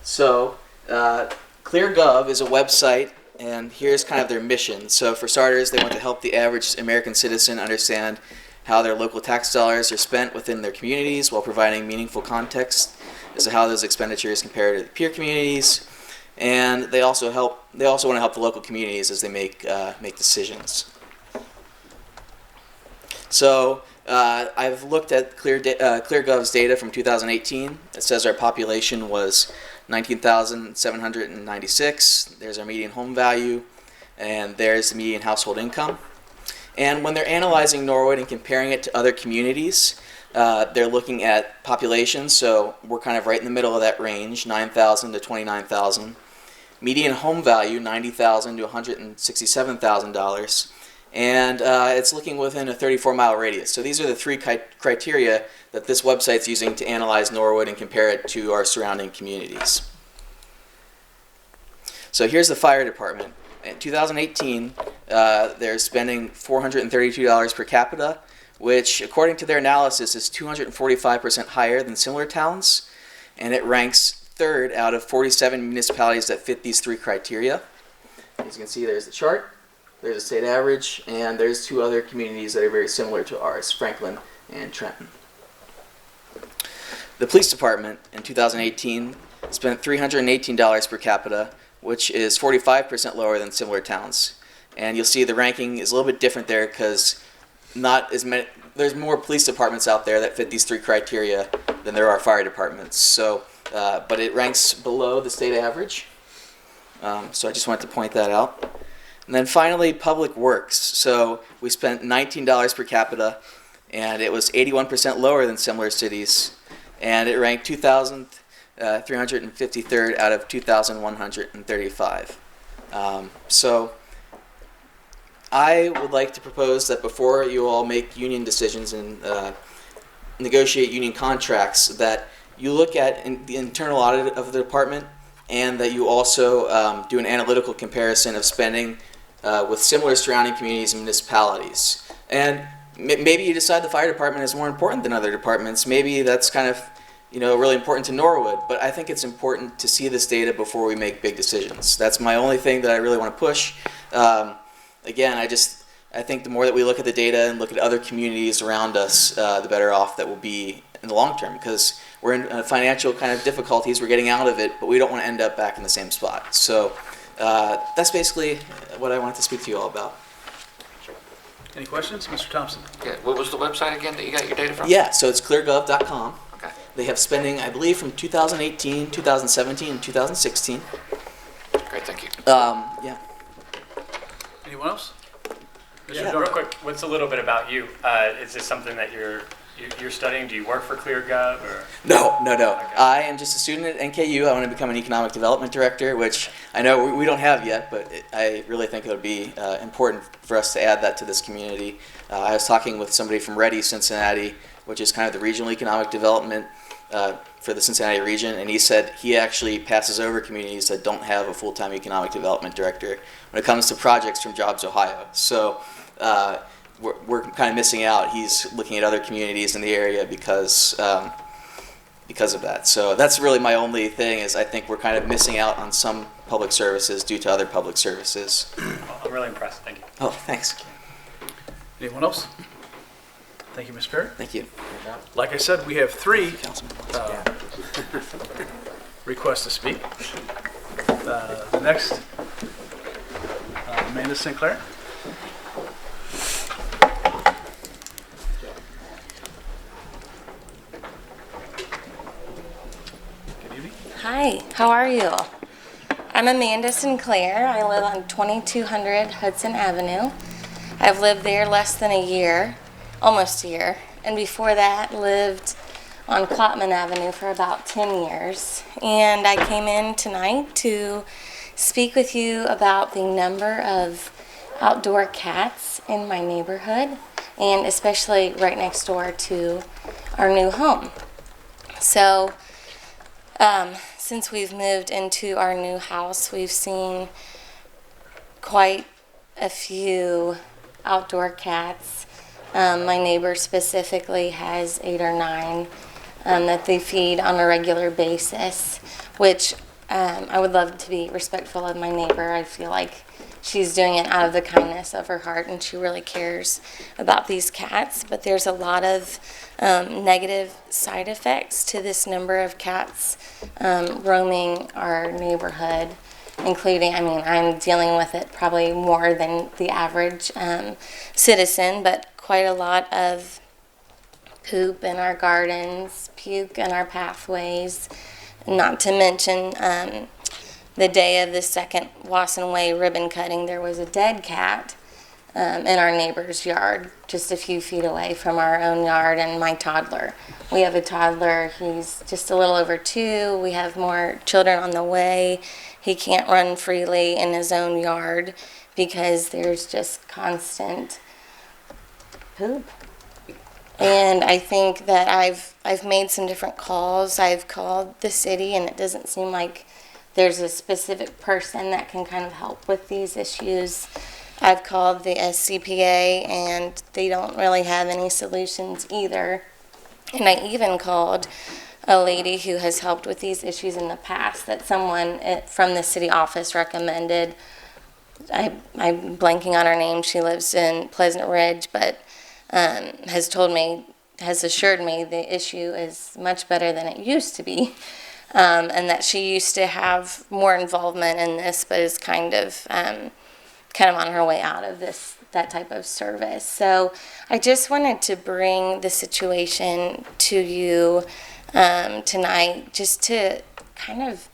So, ClearGov is a website, and here's kind of their mission. So for starters, they want to help the average American citizen understand how their local tax dollars are spent within their communities while providing meaningful context as to how those expenditures compare to the peer communities. And they also want to help the local communities as they make decisions. So I've looked at ClearGov's data from 2018. It says our population was 19,796. There's our median home value, and there's the median household income. And when they're analyzing Norwood and comparing it to other communities, they're looking at population, so we're kind of right in the middle of that range, 9,000 to 29,000. Median home value, $90,000 to $167,000. And it's looking within a 34-mile radius. So these are the three criteria that this website's using to analyze Norwood and compare it to our surrounding communities. So here's the fire department. In 2018, they're spending $432 per capita, which, according to their analysis, is 245% higher than similar towns, and it ranks third out of 47 municipalities that fit these three criteria. As you can see, there's the chart. there's a state average, and there's 2 other communities that are very similar to ours, Franklin and Trenton. The police department in 2018 spent $318 per capita, which is 45% lower than similar towns. And you'll see the ranking is a little bit different there because not as many, there's more police departments out there that fit these 3 criteria than there are fire departments. So, but it ranks below the state average. So I just wanted to point that out. And then finally, public works. So we spent $19 per capita, and it was 81% lower than similar cities. And it ranked 2,353rd out of 2,135. So I would like to propose that before you all make union decisions and negotiate union contracts, that you look at the internal audit of the department, and that you also do an analytical comparison of spending with similar surrounding communities and municipalities. And maybe you decide the fire department is more important than other departments. Maybe that's kind of really important to Norwood, but I think it's important to see this data before we make big decisions. That's my only thing that I really want to push. Again, I think the more that we look at the data and look at other communities around us, the better off that we'll be in the long term, because we're in financial kind of difficulties. We're getting out of it, but we don't want to end up back in the same spot. So that's basically what I wanted to speak to you all about. Any questions? Mr. Thompson? Yeah, what was the website again that you got your data from? Yeah, so it's cleargov.com. Okay. They have spending, I believe, from 2018, 2017, and 2016. Great, thank you. Yeah. Anyone else? Mr. Yeah, real quick, what's a little bit about you? Is this something that you're studying? Do you work for ClearGov? Or? No. Okay. I am just a student at NKU. I want to become an economic development director, which I know we don't have yet, but I really think it would be important for us to add that to this community. I was talking with somebody from Ready, Cincinnati, which is kind of the regional economic development for the Cincinnati region, and he said he actually passes over communities that don't have a full-time economic development director when it comes to projects from Jobs Ohio. So we're kind of missing out. He's looking at other communities in the area because of that. So that's really my only thing, is I think we're kind of missing out on some public services due to other public services. Well, I'm really impressed. Thank you. Oh, thanks. Anyone else? Thank you, Ms. Perry. Thank you. Like I said, we have 3 Councilman. requests to speak. The next, Amanda Sinclair. Good evening. Hi, how are you? I'm Amanda Sinclair. I live on 2200 Hudson Avenue. I've lived there less than a year, almost a year, and before that lived on Klopman Avenue for about 10 years. And I came in tonight to speak with you about the number of outdoor cats in my neighborhood, and especially right next door to our new home. So, since we've moved into our new house, we've seen quite a few outdoor cats. My neighbor specifically has 8 or 9 that they feed on a regular basis, which I would love to be respectful of my neighbor. I feel like she's doing it out of the kindness of her heart, and she really cares about these cats. But there's a lot of negative side effects to this number of cats roaming our neighborhood, including, I'm dealing with it probably more than the average citizen, but quite a lot of poop in our gardens, puke in our pathways, not to mention the day of the second Wasson Way ribbon cutting, there was a dead cat in our neighbor's yard, just a few feet away from our own yard, and my toddler. We have a toddler, he's just a little over 2. We have more children on the way. He can't run freely in his own yard because there's just constant poop. And I think that I've made some different calls. I've called the city, and it doesn't seem like there's a specific person that can kind of help with these issues. I've called the SCPA, and they don't really have any solutions either. And I even called a lady who has helped with these issues in the past that someone from the city office recommended I'm blanking on her name. She lives in Pleasant Ridge, but has assured me the issue is much better than it used to be, and that she used to have more involvement in this, but is kind of on her way out of that type of service. So I just wanted to bring the situation to you tonight, just to kind of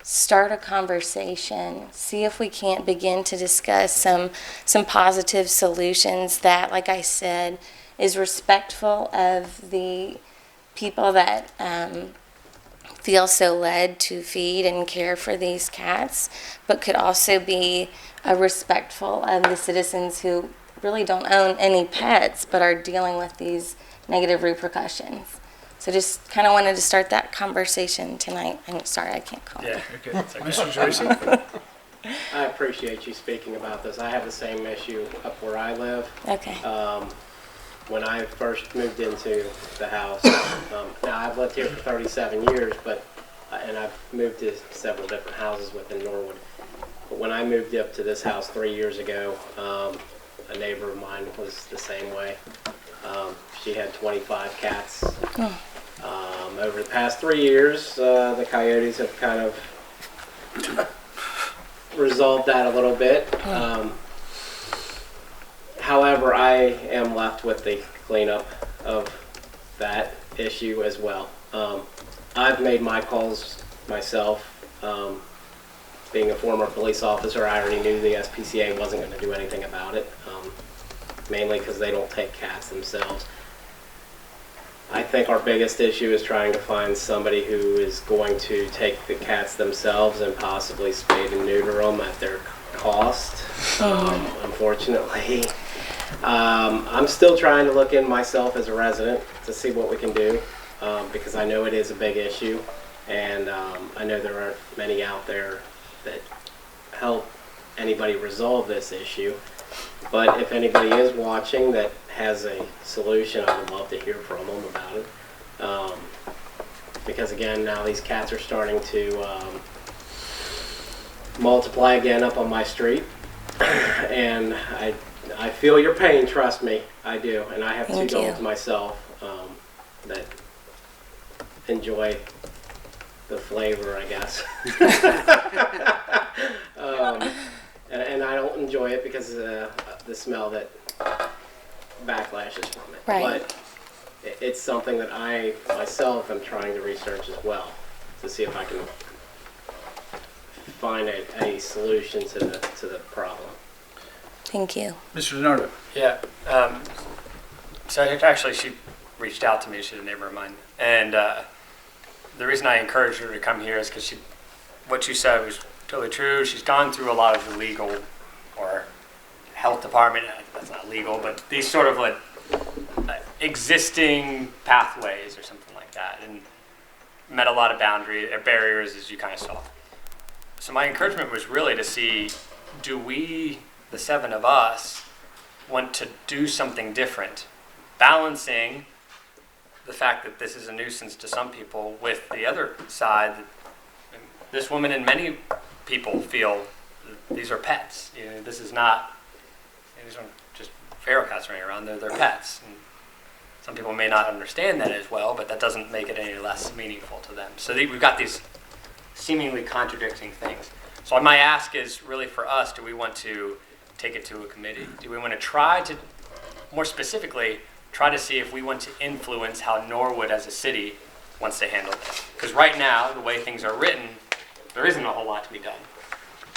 start a conversation, see if we can't begin to discuss some positive solutions that, like I said, is respectful of the people that feel so led to feed and care for these cats, but could also be respectful of the citizens who really don't own any pets but are dealing with these negative repercussions. So just kind of wanted to start that conversation tonight. I'm sorry I can't call. Yeah, you're good. It's okay. Mr. Tracy? I appreciate you speaking about this. I have the same issue up where I live. Okay. When I first moved into the house, now I've lived here for 37 years, and I've moved to several different houses within Norwood. But when I moved up to this house 3 years ago, a neighbor of mine was the same way. She had 25 cats. Over the past 3 years, the coyotes have kind of resolved that a little bit. However, I am left with the cleanup of that issue as well. I've made my calls myself. Being a former police officer, I already knew the SPCA wasn't going to do anything about it, mainly because they don't take cats themselves. I think our biggest issue is trying to find somebody who is going to take the cats themselves and possibly spay and neuter them at their cost. Unfortunately, I'm still trying to look in myself as a resident to see what we can do, because I know it is a big issue, and I know there aren't many out there that help anybody resolve this issue. But if anybody is watching that has a solution, I would love to hear from them about it. Because again, now these cats are starting to multiply again up on my street. And I feel your pain, trust me, I do. And I have two dogs myself that enjoy the flavor, I guess. And I don't enjoy it because of the smell that backlashes from it. Right. But it's something that I myself am trying to research as well to see if I can find a solution to the problem. Thank you. Mr. DiNardo? Yeah. So actually, she reached out to me. She's a neighbor of mine, and the reason I encouraged her to come here is because what she said was totally true. She's gone through a lot of the legal or health department. That's not legal, but these sort of like existing pathways or something like that, and met a lot of barriers, as you kind of saw. So my encouragement was really to see, do we, the seven of us, want to do something different, balancing the fact that this is a nuisance to some people with the other side. This woman and many people feel these are pets. You know, this is not, these aren't just feral cats running around, they're pets. And some people may not understand that as well, but that doesn't make it any less meaningful to them. So we've got these seemingly contradicting things. So my ask is really for us, do we want to take it to a committee? Do we want to try to, more specifically, try to see if we want to influence how Norwood as a city wants to handle this? Because right now, the way things are written, there isn't a whole lot to be done.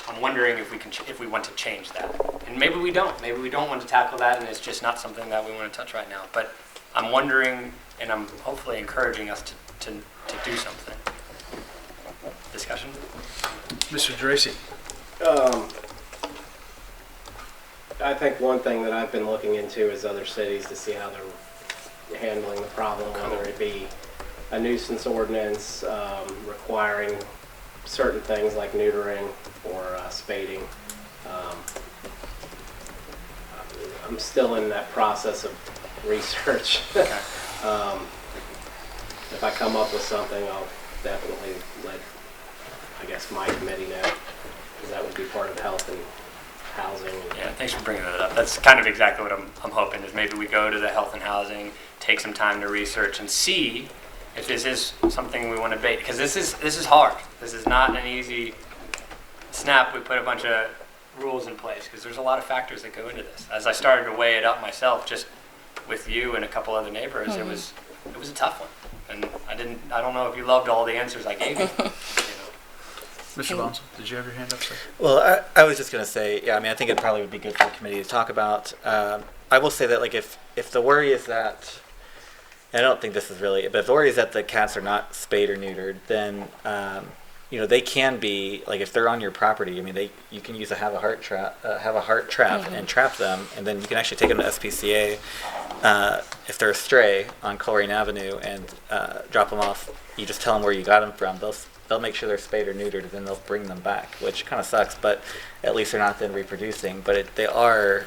I'm wondering if we want to change that. And maybe we don't. Maybe we don't want to tackle that, and it's just not something that we want to touch right now. But I'm wondering, and I'm hopefully encouraging us to do something. Discussion? Mr. Tracy? I think one thing that I've been looking into is other cities to see how they're handling the problem, whether it be a nuisance ordinance requiring certain things like neutering or spading. I'm still in that process of research. If I come up with something, I'll definitely let, I guess, my committee know, because that would be part of health and housing. Yeah, thanks for bringing that up. That's kind of exactly what I'm hoping, is maybe we go to the health and housing, take some time to research and see if this is something we want to bait, because this is hard. This is not an easy snap. We put a bunch of rules in place because there's a lot of factors that go into this. As I started to weigh it up myself, just with you and a couple other neighbors, it was a tough one, and I don't know if you loved all the answers I gave you. Mr. Bonsall, did you have your hand up, sir? Well, I was just going to say, yeah, I mean, I think it probably would be good for the committee to talk about. I will say that, like, if the worry is that, and I don't think this is really, but if the worry is that the cats are not spayed or neutered, then, you know, they can be, like, if they're on your property, I mean, you can use a have a heart trap and trap them, and then you can actually take them to SPCA if they're a stray on Coleraine Avenue and drop them off. You just tell them where you got them from. They'll make sure they're spayed or neutered, and then they'll bring them back, which kind of sucks, but at least they're not then reproducing. But they are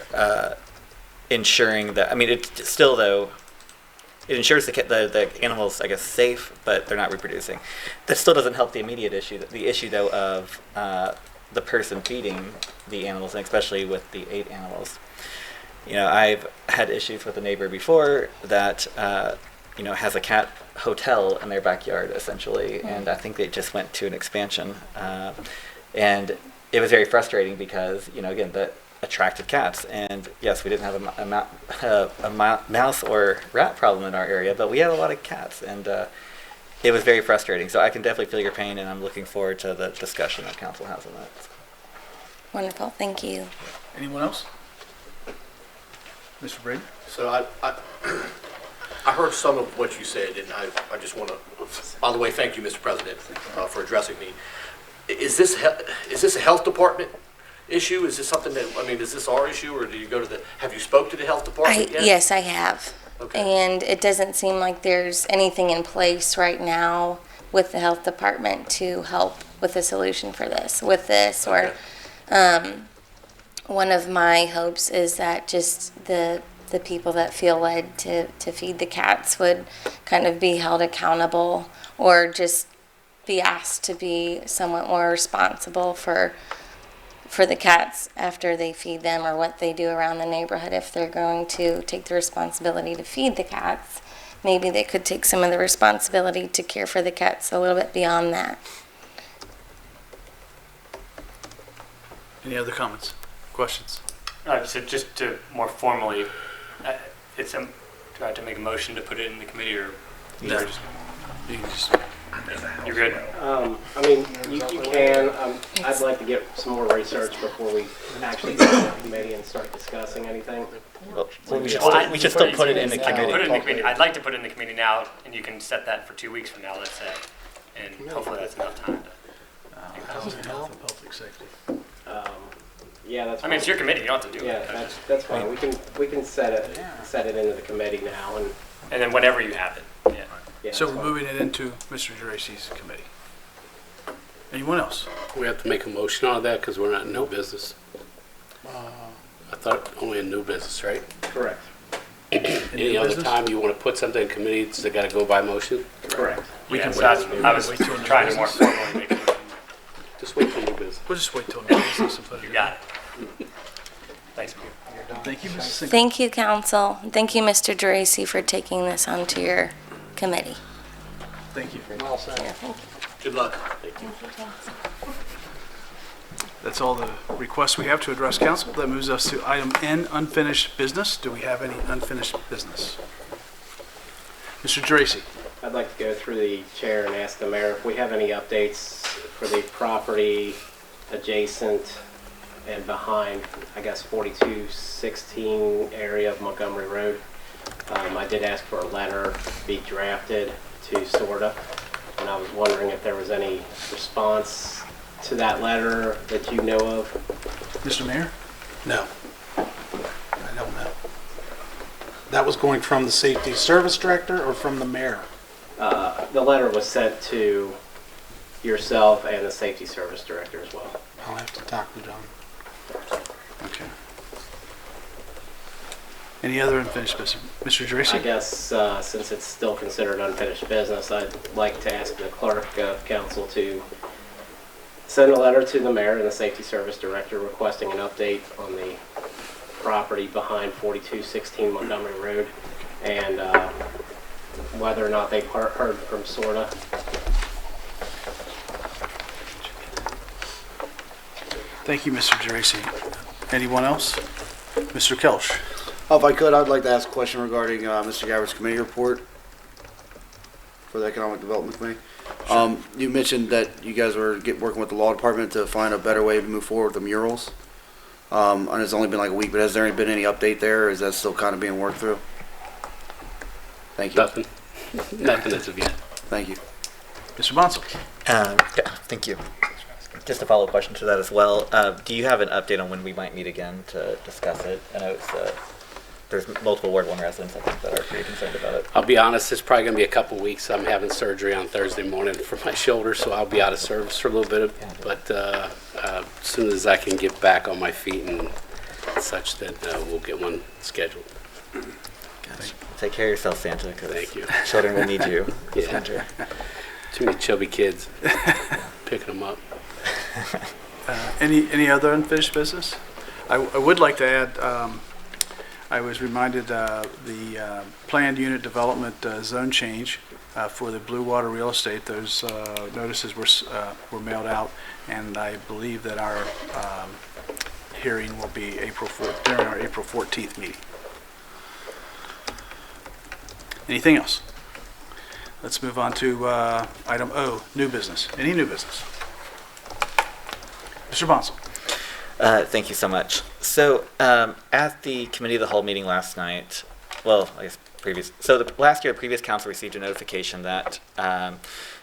ensuring that, I mean, it still, though, it ensures the animals, I guess, safe, but they're not reproducing. That still doesn't help the immediate issue. The issue, though, of the person feeding the animals, and especially with the 8 animals. You know, I've had issues with a neighbor before that, you know, has a cat hotel in their backyard, essentially, and I think they just went to an expansion. And it was very frustrating because, you know, again, the attracted cats. And yes, we didn't have a mouse or rat problem in our area, but we had a lot of cats, and it was very frustrating. So I can definitely feel your pain, and I'm looking forward to the discussion that council has on that. Wonderful, thank you. Anyone else? Mr. Brady? So I heard some of what you said, and I just want to, by the way, thank you, Mr. President, for addressing me. Is this a health department issue? Is this something that, I mean, is this our issue, or do you go to have you spoke to the health department yet? Yes, I have. Okay. And it doesn't seem like there's anything in place right now with the health department to help with a solution for this, or one of my hopes is that just the people that feel led to feed the cats would kind of be held accountable, or just be asked to be somewhat more responsible for the cats after they feed them, or what they do around the neighborhood. If they're going to take the responsibility to feed the cats, maybe they could take some of the responsibility to care for the cats a little bit beyond that. Any other comments, questions? So just to more formally, do I have to make a motion to put it in the committee, or No. you you're good? I mean, you can. I'd like to get some more research before we actually go to the committee and start discussing anything. Well, we should still put it in the I can put it committee. in the committee. I'd like to put it in the committee now, and you can set that for 2 weeks from now, let's say, and hopefully that's enough time to. Health and public safety. Yeah, that's. I mean, it's your committee. You don't have to do Yeah, it. that's fine. We can set it into the committee now, And then whenever you have it. Yeah. yeah. So that's we're fine. moving it into Mr. Geraci's committee. Anyone else? We have to make a motion on that because we're not in new business. I thought only in new business, right? Correct. Any other time you want to put something in committee, does it got to go by motion? Correct. We Yeah, can so wait. I was Wait till trying to new more business. formally make a motion. Just wait till new business. We'll just wait till new business and put it You in. got it. Thanks. Thank you, Mrs. Sinclair. Thank you, council. Thank you, Mr. Geraci, for taking this onto your committee. Thank you. Yeah, thank you. Good luck. That's all the requests we have to address council. That moves us to item N, unfinished business. Do we have any unfinished business? Mr. Geraci. I'd like to go through the chair and ask the mayor if we have any updates for the property adjacent and behind, I guess, 4216 area of Montgomery Road. I did ask for a letter be drafted to SORTA, and I was wondering if there was any response to that letter that you know of. Mr. Mayor? No. I don't know. That was going from the Safety Service Director or from the mayor? The letter was sent to yourself and the Safety Service Director as well. I'll have to talk to John. Okay. Any other unfinished business? Mr. Geraci? I guess since it's still considered unfinished business, I'd like to ask the clerk of council to send a letter to the mayor and the safety service director requesting an update on the property behind 4216 Montgomery Road, and whether or not they've heard from SORTA. Thank you, Mr. Geraci. Anyone else? Mr. Kelch? If I could, I'd like to ask a question regarding Mr. Gabbard's committee report for the Economic Development Committee. You mentioned that you guys were working with the law department to find a better way to move forward with the murals. And it's only been like a week, but has there been any update there, or is that still kind of being worked through? Thank you. Nothing. Nothing as of yet. Thank you. Mr. Bonsall? Yeah, thank you. Just a follow-up question to that as well. Do you have an update on when we might meet again to discuss it? I know it's, there's multiple Ward 1 residents, I think, that are pretty concerned about it. I'll be honest, it's probably going to be a couple weeks. I'm having surgery on Thursday morning for my shoulder, so I'll be out of service for a little bit. But as soon as I can get back on my feet and such, then we'll get one scheduled. Gotcha. Take care of yourself, Santa, because Thank you. children will need you this Yeah. winter. Too many chubby kids picking them up. Any other unfinished business? I would like to add, I was reminded the planned unit development zone change for the Blue Water Real Estate. Those notices were mailed out, and I believe that our hearing will be during our April 14th meeting. Anything else? Let's move on to item O, new business. Any new business? Mr. Bonsall? Thank you so much. So at the committee of the whole meeting last night, well, I guess last year, the previous council received a notification that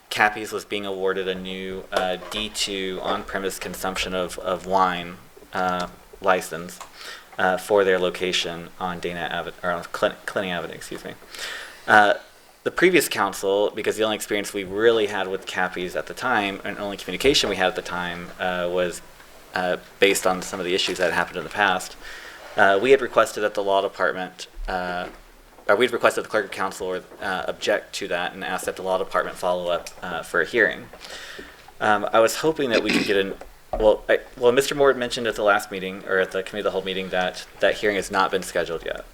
Cappy's was being awarded a new D2 on-premise consumption of wine license for their location on Dana Avenue, or on Clinton Avenue, excuse me. The previous council, because the only experience we really had with Cappy's at the time, and only communication we had at the time, was based on some of the issues that had happened in the past, we had requested that the law department, or we had requested the clerk of council object to that and asked that the law department follow up for a hearing. I was hoping that we could get well, Mr. Moore had mentioned at the last meeting, or at the committee of the whole meeting, that that hearing has not been scheduled yet.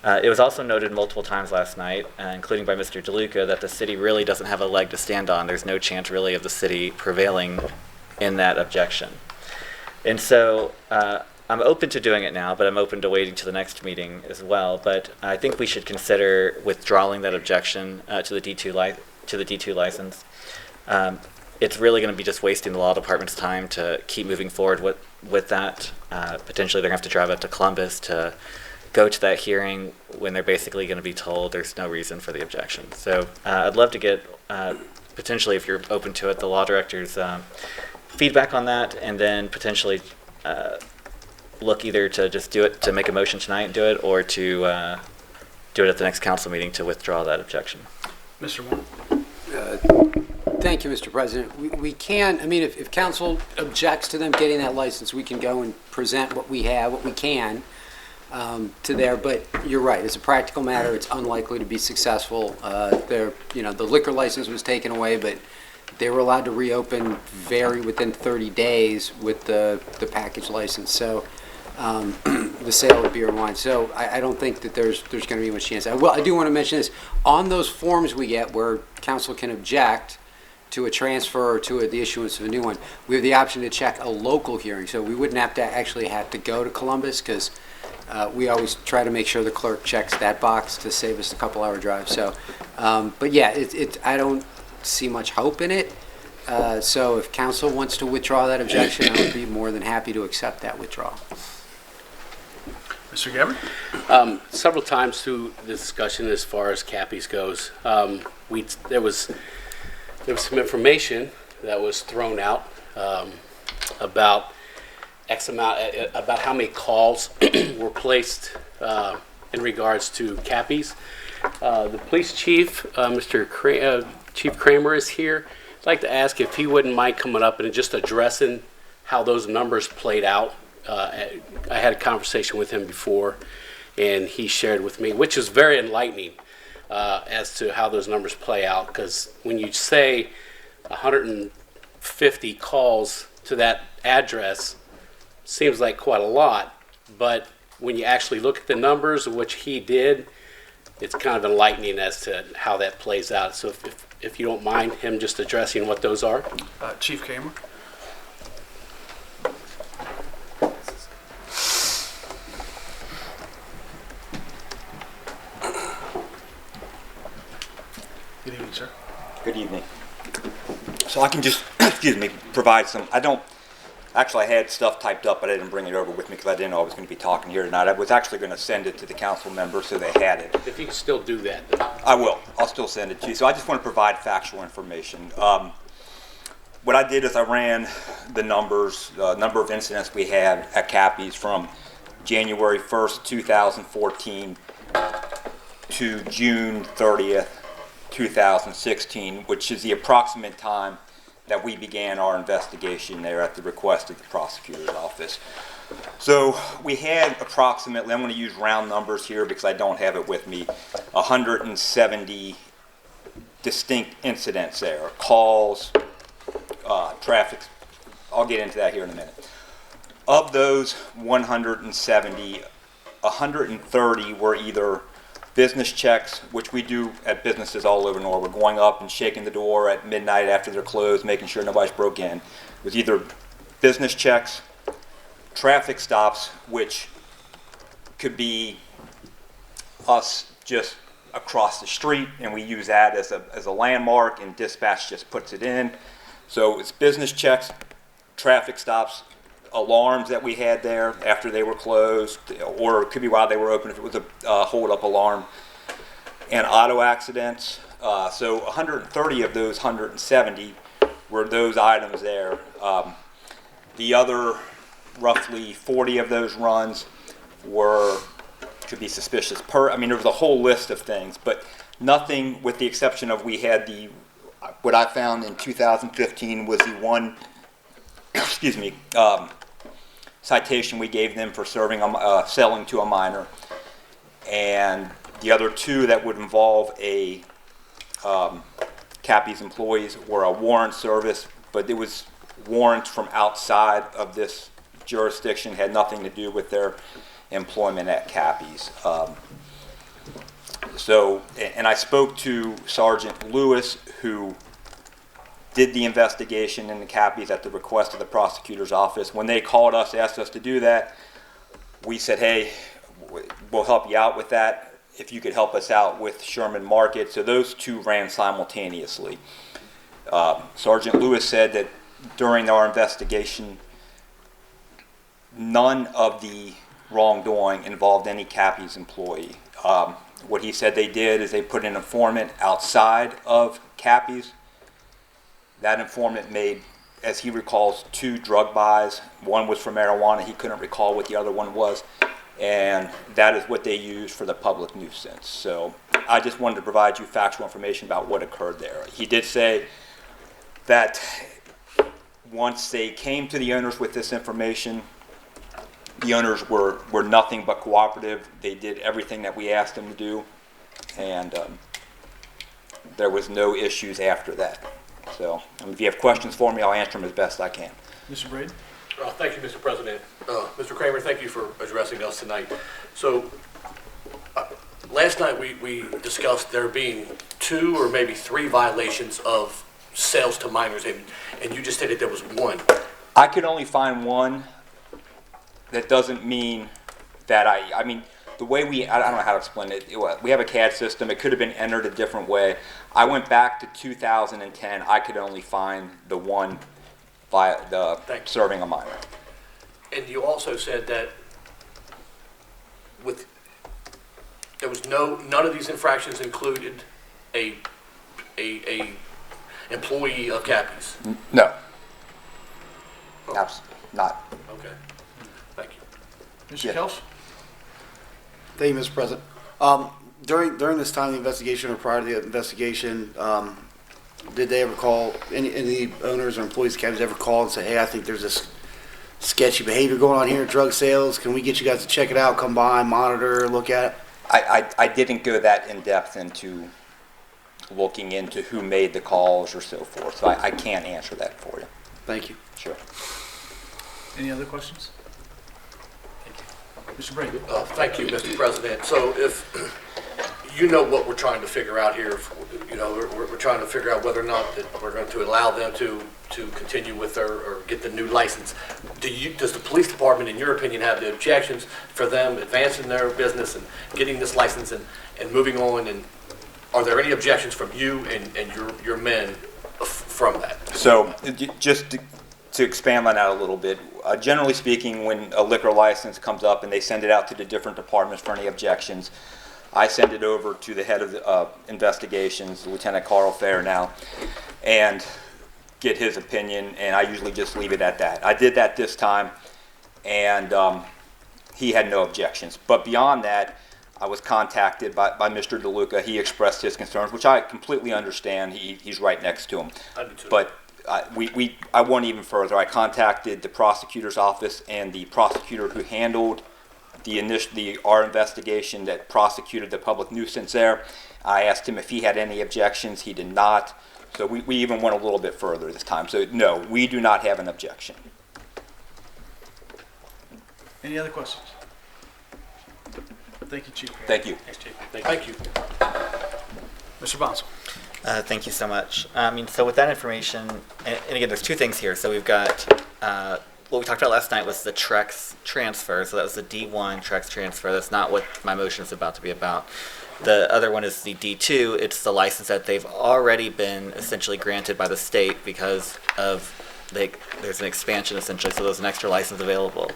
It was also noted multiple times last night, including by Mr. DeLuca, that the city really doesn't have a leg to stand on. There's no chance really of the city prevailing in that objection. And so I'm open to doing it now, but I'm open to waiting to the next meeting as well. But I think we should consider withdrawing that objection to the D2 license. It's really going to be just wasting the law department's time to keep moving forward with that. Potentially they're going to have to drive up to Columbus to go to that hearing when they're basically going to be told there's no reason for the objection. So I'd love to get, potentially, if you're open to it, the law director's feedback on that, and then potentially look either to just do it, to make a motion tonight and do it, or to do it at the next council meeting to withdraw that objection. Mr. Moore? Thank you, Mr. President. We can, I mean, if council objects to them getting that license, we can go and present what we have, what we can, to there, but you're right, as a practical matter, it's unlikely to be successful. The liquor license was taken away, but they were allowed to reopen within 30 days with the package license, so the sale of beer and wine. So I don't think that there's going to be much chance. I do want to mention this. On those forms we get where council can object to a transfer or to the issuance of a new one, we have the option to check a local hearing, so we wouldn't have to go to Columbus, because we always try to make sure the clerk checks that box to save us a couple-hour drive. So, but yeah, I don't see much hope in it. So if council wants to withdraw that objection, I would be more than happy to accept that withdrawal. Mr. Gabbard? Several times through the discussion as far as Cappy's goes, there was some information that was thrown out about X amount, about how many calls were placed in regards to Cappy's. The police chief, Chief Kramer, is here. I'd like to ask if he wouldn't mind coming up and just addressing how those numbers played out. I had a conversation with him before, and he shared with me, which is very enlightening as to how those numbers play out. Because when you say 150 50 calls to that address seems like quite a lot, but when you actually look at the numbers of which he did, it's kind of enlightening as to how that plays out. So if you don't mind him just addressing what those are. Chief Kramer? Good evening, sir. Good evening. So I can just, excuse me, provide some, I had stuff typed up, but I didn't bring it over with me because I didn't know I was going to be talking here tonight. I was actually going to send it to the council members so they had it. If you can still do that. I will. I'll still send it to you. So I just want to provide factual information. What I did is I ran the numbers, the number of incidents we had at Cappy's from January 1st, 2014 to June 30th, 2016, which is the approximate time that we began our investigation there at the request of the prosecutor's office. So we had approximately, I'm going to use round numbers here because I don't have it with me, 170 distinct incidents there, calls, traffic. I'll get into that here in a minute. Of those 170, 130 were either business checks, which we do at businesses all over Norwood, going up and shaking the door at midnight after they're closed, making sure nobody's broke in. It was either business checks, traffic stops, which could be us just across the street, and we use that as a landmark, and dispatch just puts it in. So it's business checks, traffic stops, alarms that we had there after they were closed, or it could be while they were open if it was a hold-up alarm, and auto accidents. So 130 of those 170 were those items there. The other roughly 40 of those runs could be suspicious. There was a whole list of things, but nothing, with the exception of we had what I found in 2015 was the one, excuse me, citation we gave them for selling to a minor, and the other two that would involve a Cappy's employees were a warrant service, but it was warrants from outside of this jurisdiction, had nothing to do with their employment at Cappy's. And I spoke to Sergeant Lewis, who did the investigation in the Cappy's at the request of the prosecutor's office. When they called us, asked us to do that, we said, hey, we'll help you out with that if you could help us out with Sherman Market. So those two ran simultaneously. Sergeant Lewis said that during our investigation, none of the wrongdoing involved any Cappy's employee. What he said they did is they put an informant outside of Cappy's. That informant made, as he recalls, 2 drug buys. One was for marijuana. He couldn't recall what the other one was. And that is what they used for the public nuisance. So I just wanted to provide you factual information about what occurred there. He did say that once they came to the owners with this information, the owners were nothing but cooperative. They did everything that we asked them to do. And there was no issues after that. So if you have questions for me, I'll answer them as best I can. Mr. Braden? Thank you, Mr. President. Mr. Kramer, thank you for addressing us tonight. So last night we discussed there being 2 or maybe 3 violations of sales to minors, and you just stated there was 1. I could only find 1. That doesn't mean that the way I don't know how to explain it. We have a CAD system. It could have been entered a different way. I went back to 2010. I could only find the one serving a minor. And you also said that there was none of these infractions included a employee of Cappy's. No. Absolutely not. Okay. Thank you. Mr. Kelch? Thank you, Mr. President. During this time of the investigation or prior to the investigation, did they ever call, any of the owners or employees of Cappy's ever call and say, hey, I think there's this sketchy behavior going on here, drug sales, can we get you guys to check it out, come by, monitor, look at it? I didn't go that in depth into looking into who made the calls or so forth, so I can't answer that for you. Thank you. Sure. Any other questions? Thank you. Mr. Brady? Thank you, Mr. President. So if, you know what we're trying to figure out here, you know, we're trying to figure out whether or not that we're going to allow them to continue with or get the new license. Does the police department, in your opinion, have the objections for them advancing their business and getting this license and moving on? And are there any objections from you and your men from that? So just to expand on that a little bit, generally speaking, when a liquor license comes up and they send it out to the different departments for any objections, I send it over to the head of investigations, Lieutenant Carl Fair now, and get his opinion, and I usually just leave it at that. I did that this time, and he had no objections. But beyond that, I was contacted by Mr. DeLuca. He expressed his concerns, which I completely understand. He's right next to him. I do too. But I went even further. I contacted the prosecutor's office and the prosecutor who handled our investigation that prosecuted the public nuisance there. I asked him if he had any objections. He did not. So we even went a little bit further this time. So no, we do not have an objection. Any other questions? Thank you, Chief. Thank you. Thanks, Chief. Thank you. Mr. Bonsall? Thank you so much. So with that information, and again, there's two things here. So we've got, what we talked about last night was the Trex transfer. So that was the D1 Trex transfer. That's not what my motion is about to be about. The other one is the D2. It's the license that they've already been essentially granted by the state because of there's an expansion essentially, so there's an extra license available.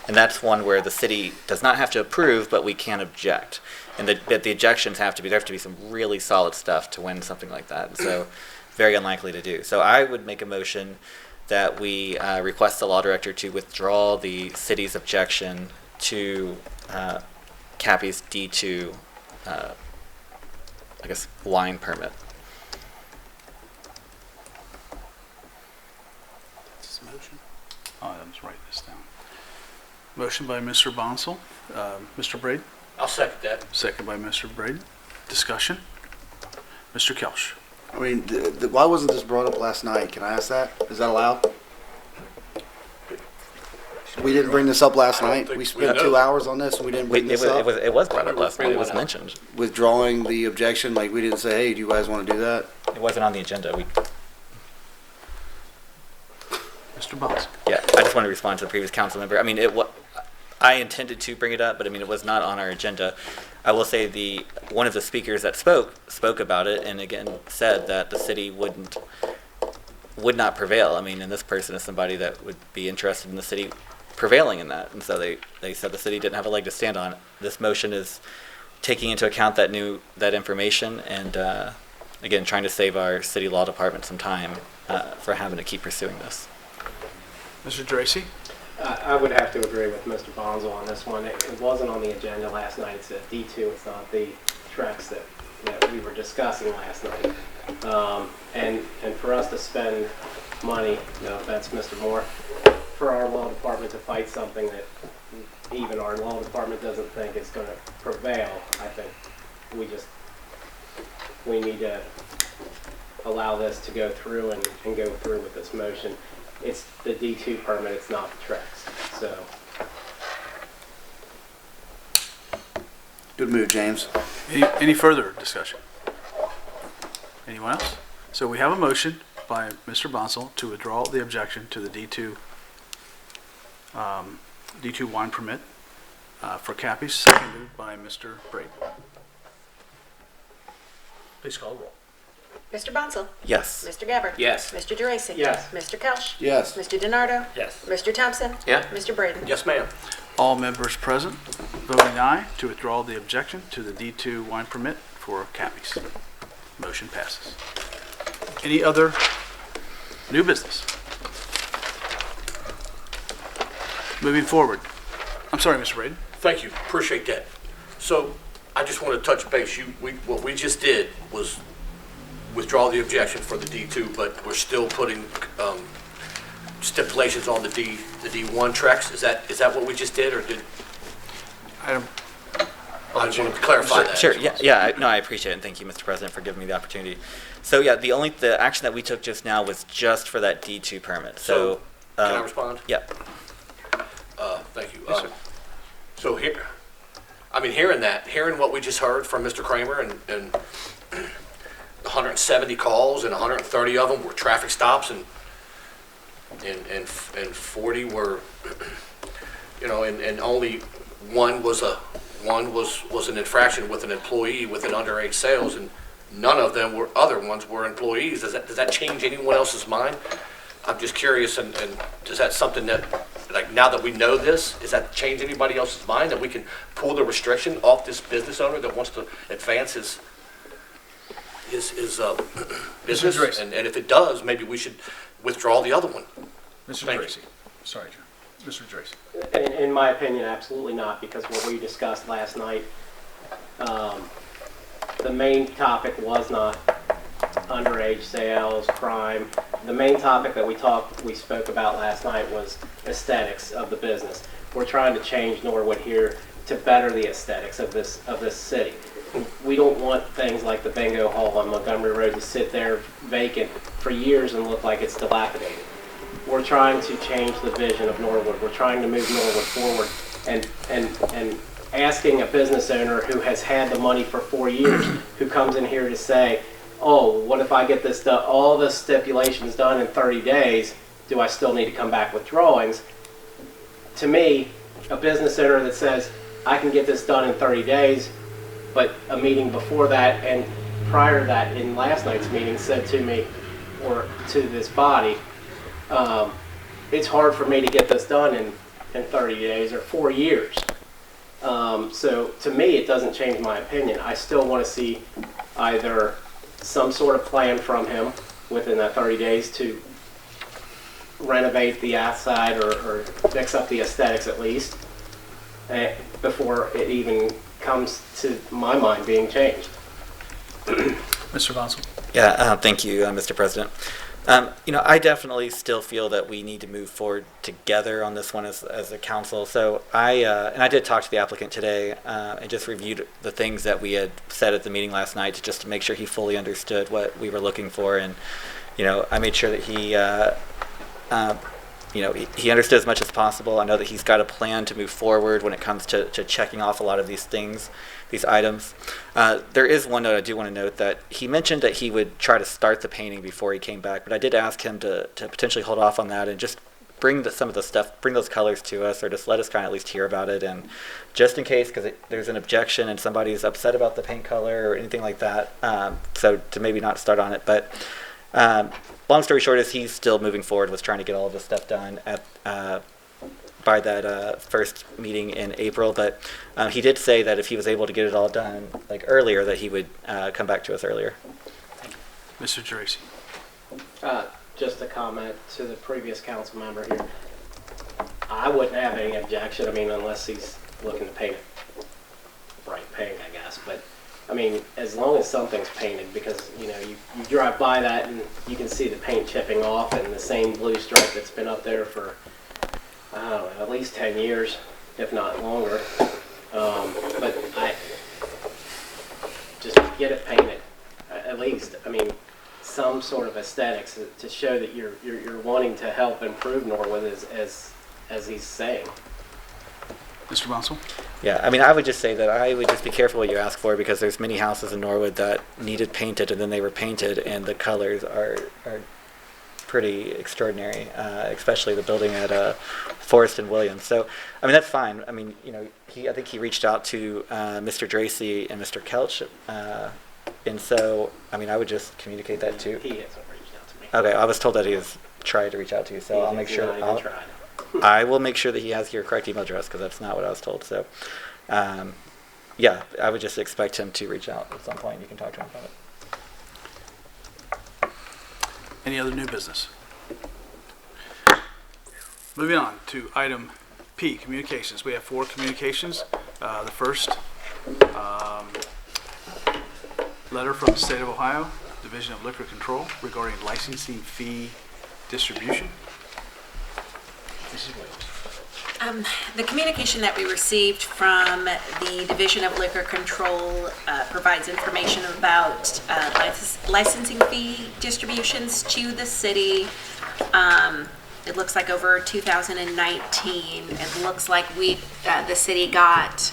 And that's one where the city does not have to approve, but we can object. And the objections there have to be some really solid stuff to win something like that. So very unlikely to do. So I would make a motion that we request the law director to withdraw the city's objection to Cappy's D2 wine permit. Oh, I was writing this down. Motion by Mr. Bonsall. Mr. Braid? I'll second that. Second by Mr. Braid. Discussion? Mr. Kelch? I mean, why wasn't this brought up last night? Can I ask that? Is that allowed? We didn't bring this up last night. We spent 2 hours on this and we didn't bring this up. It was brought up last night. It was mentioned. Withdrawing the objection, like we didn't say, hey, do you guys want to do that? It wasn't on the agenda. Mr. Bonsall? Yeah, I just want to respond to the previous council member. I mean, I intended to bring it up, but I mean, it was not on our agenda. I will say one of the speakers that spoke about it, and again said that the city would not prevail. I mean, and this person is somebody that would be interested in the city prevailing in that, and so they said the city didn't have a leg to stand on. This motion is taking into account that information, and again, trying to save our city law department some time for having to keep pursuing this. Mr. Dracy? I would have to agree with Mr. Bonsall on this one. It wasn't on the agenda last night. It's a D2. It's not the Trex that we were discussing last night. And for us to spend money, no offense, Mr. Moore, for our law department to fight something that even our law department doesn't think is going to prevail, I think we need to allow this to go through and go through with this motion. It's the D2 permit, it's not the Trex, so. Good move, James. Any further discussion? Anyone else? So we have a motion by Mr. Bonsall to withdraw the objection to the D2 wine permit for Cappy's, seconded by Mr. Braid. Please call the roll. Mr. Bonsall? Yes. Mr. Gabbard? Yes. Mr. DeRacy? Yes. Mr. Kelch? Yes. Mr. DiNardo? Yes. Mr. Thompson? Yeah. Mr. Braden? Yes, ma'am. All members present voting aye to withdraw the objection to the D2 wine permit for Cappy's. Motion passes. Any other new business? Moving forward. I'm sorry, Mr. Braden. Thank you. Appreciate that. So I just want to touch base. What we just did was withdraw the objection for the D2, but we're still putting stipulations on the D1 Trex. Is that what we just did, or did? I just wanted to clarify that. Sure, no, I appreciate it, and thank you, Mr. President, for giving me the opportunity. So, yeah, the action that we took just now was just for that D2 permit, so. Can I respond? Yeah. Thank you. So here, I mean, hearing what we just heard from Mr. Kramer and 170 calls and 130 of them were traffic stops and 40 were, and only one was an infraction with an employee with an underage sales, and none of them were, other ones were employees. Does that change anyone else's mind? I'm just curious, and is that something that, like, now that we know this, does that change anybody else's mind, that we can pull the restriction off this business owner that wants to advance his business? And if it does, maybe we should withdraw the other one. Mr. Tracy. Sorry, John. Mr. Tracy. In my opinion, absolutely not, because what we discussed last night, the main topic was not underage sales, crime. The main topic that we spoke about last night was aesthetics of the business. We're trying to change Norwood here to better the aesthetics of this city. We don't want things like the bingo hall on Montgomery Road to sit there vacant for years and look like it's dilapidated. We're trying to change the vision of Norwood. We're trying to move Norwood forward, and asking a business owner who has had the money for 4 years, who comes in here to say, oh, what if I get this done, all the stipulations done in 30 days, do I still need to come back with drawings? To me, a business owner that says, I can get this done in 30 days, but a meeting before that and prior to that in last night's meeting said to me, or to this body, it's hard for me to get this done in 30 days or 4 years. So to me, it doesn't change my opinion. I still want to see either some sort of plan from him within that 30 days to renovate the outside or fix up the aesthetics at least before it even comes to my mind being changed. Mr. Bonsall. Yeah, thank you, Mr. President. I definitely still feel that we need to move forward together on this one as a council. So I did talk to the applicant today and just reviewed the things that we had said at the meeting last night just to make sure he fully understood what we were looking for. And, I made sure that he understood as much as possible. I know that he's got a plan to move forward when it comes to checking off a lot of these things, these items. There is one note I do want to note, that he mentioned that he would try to start the painting before he came back, but I did ask him to potentially hold off on that and just bring some of the stuff, bring those colors to us, or just let us kind of at least hear about it, and just in case, because there's an objection and somebody's upset about the paint color or anything like that, so to maybe not start on it. But long story short is he's still moving forward with trying to get all of this stuff done by that first meeting in April. But he did say that if he was able to get it all done earlier, that he would come back to us earlier. Mr. Tracy. Just a comment to the previous council member here. I wouldn't have any objection, unless he's looking to paint it bright pink, I guess. But as long as something's painted, because you drive by that and you can see the paint chipping off and the same blue stripe that's been up there for, I don't know, at least 10 years, if not longer. But I just get it painted, at least. Some sort of aesthetics to show that you're wanting to help improve Norwood, as he's saying. Mr. Bonsall? Yeah, I would just say that I would just be careful what you ask for, because there's many houses in Norwood that needed painted and then they were painted, and the colors are pretty extraordinary, especially the building at Forest and Williams. So, that's fine. I think he reached out to Mr. Dracy and Mr. Kelch, and so, I would just communicate that too. He hasn't reached out to me. Okay, I was told that he was trying to reach out to you, so I'll make sure. I will make sure that he has your correct email address, because that's not what I was told. So, yeah, I would just expect him to reach out at some point. You can talk to him about it. Any other new business? Moving on to item P, communications. We have 4 communications. The first, letter from the State of Ohio, Division of Liquor Control, regarding licensing fee distribution. Mrs. Williams. The communication that we received from the Division of Liquor Control provides information about licensing fee distributions to the city. It looks like over 2019, it looks like the city got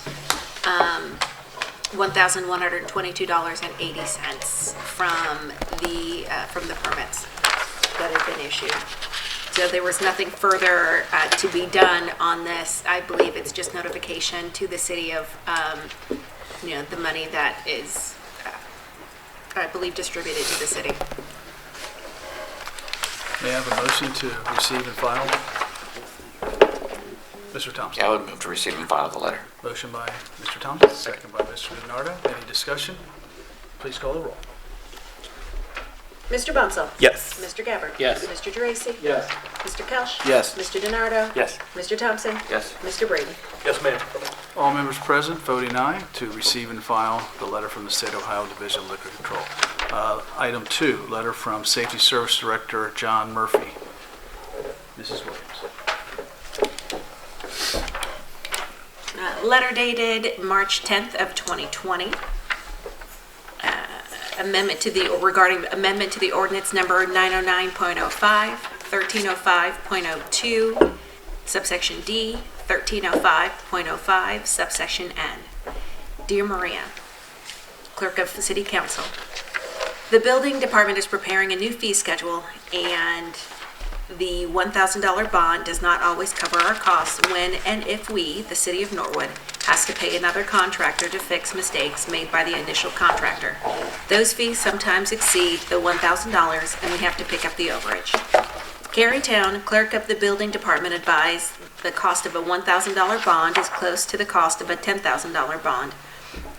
$1,122.80 from the permits that have been issued. So there was nothing further to be done on this. I believe it's just notification to the city of, the money that is, I believe, distributed to the city. May I have a motion to receive and file? Mr. Thompson. Yeah, I would move to receive and file the letter. Motion by Mr. Thompson, second by Mr. DiNardo. Any discussion? Please call the roll. Mr. Bunsell. Yes. Mr. Gabbard. Yes. Mr. Geraci. Yes. Mr. Kelch. Yes. Mr. DiNardo. Yes. Mr. Thompson. Yes. Mr. Brady. Yes, ma'am. All members present voting aye to receive and file the letter from the State of Ohio Division of Liquor Control. Item 2, letter from Safety Service Director John Murphy. Mrs. Williams. Letter dated March 10th of 2020. Regarding amendment to the ordinance number 909.05, 1305.02, subsection D, 1305.05, subsection N. Dear Maria, Clerk of the City Council, the building department is preparing a new fee schedule, and the $1,000 bond does not always cover our costs when and if we, the City of Norwood, has to pay another contractor to fix mistakes made by the initial contractor. Those fees sometimes exceed the $1,000, and we have to pick up the overage. Gary Town, clerk of the building department, advised the cost of a $1,000 bond is close to the cost of a $10,000 bond,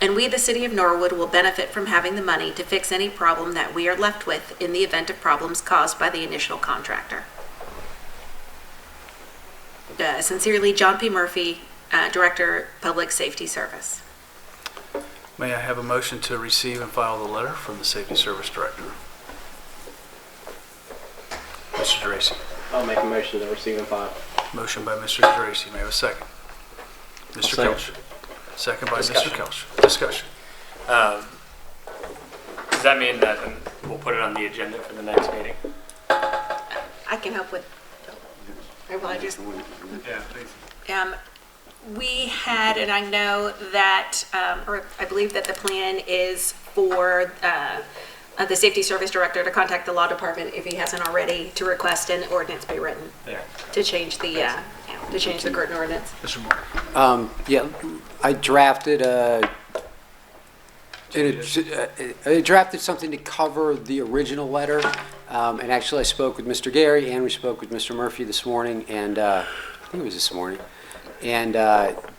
and we, the City of Norwood, will benefit from having the money to fix any problem that we are left with in the event of problems caused by the initial contractor. Sincerely, John P. Murphy, Director, Public Safety Service. May I have a motion to receive and file the letter from the Safety Service Director? Mr. Geraci. I'll make a motion to receive and file. Motion by Mr. Geraci. May I have a second? Mr. Kelch. Second by Mr. Kelch. Discussion. Does that mean that we'll put it on the agenda for the next meeting? I can help with, Yeah, please. We had, and I know that, or I believe that the plan is for the Safety Service Director to contact the Law Department if he hasn't already, to request an ordinance be written to change the current ordinance. Mr. Moore. I drafted I drafted something to cover the original letter, and actually I spoke with Mr. Gary and we spoke with Mr. Murphy this morning, and I think it was this morning. And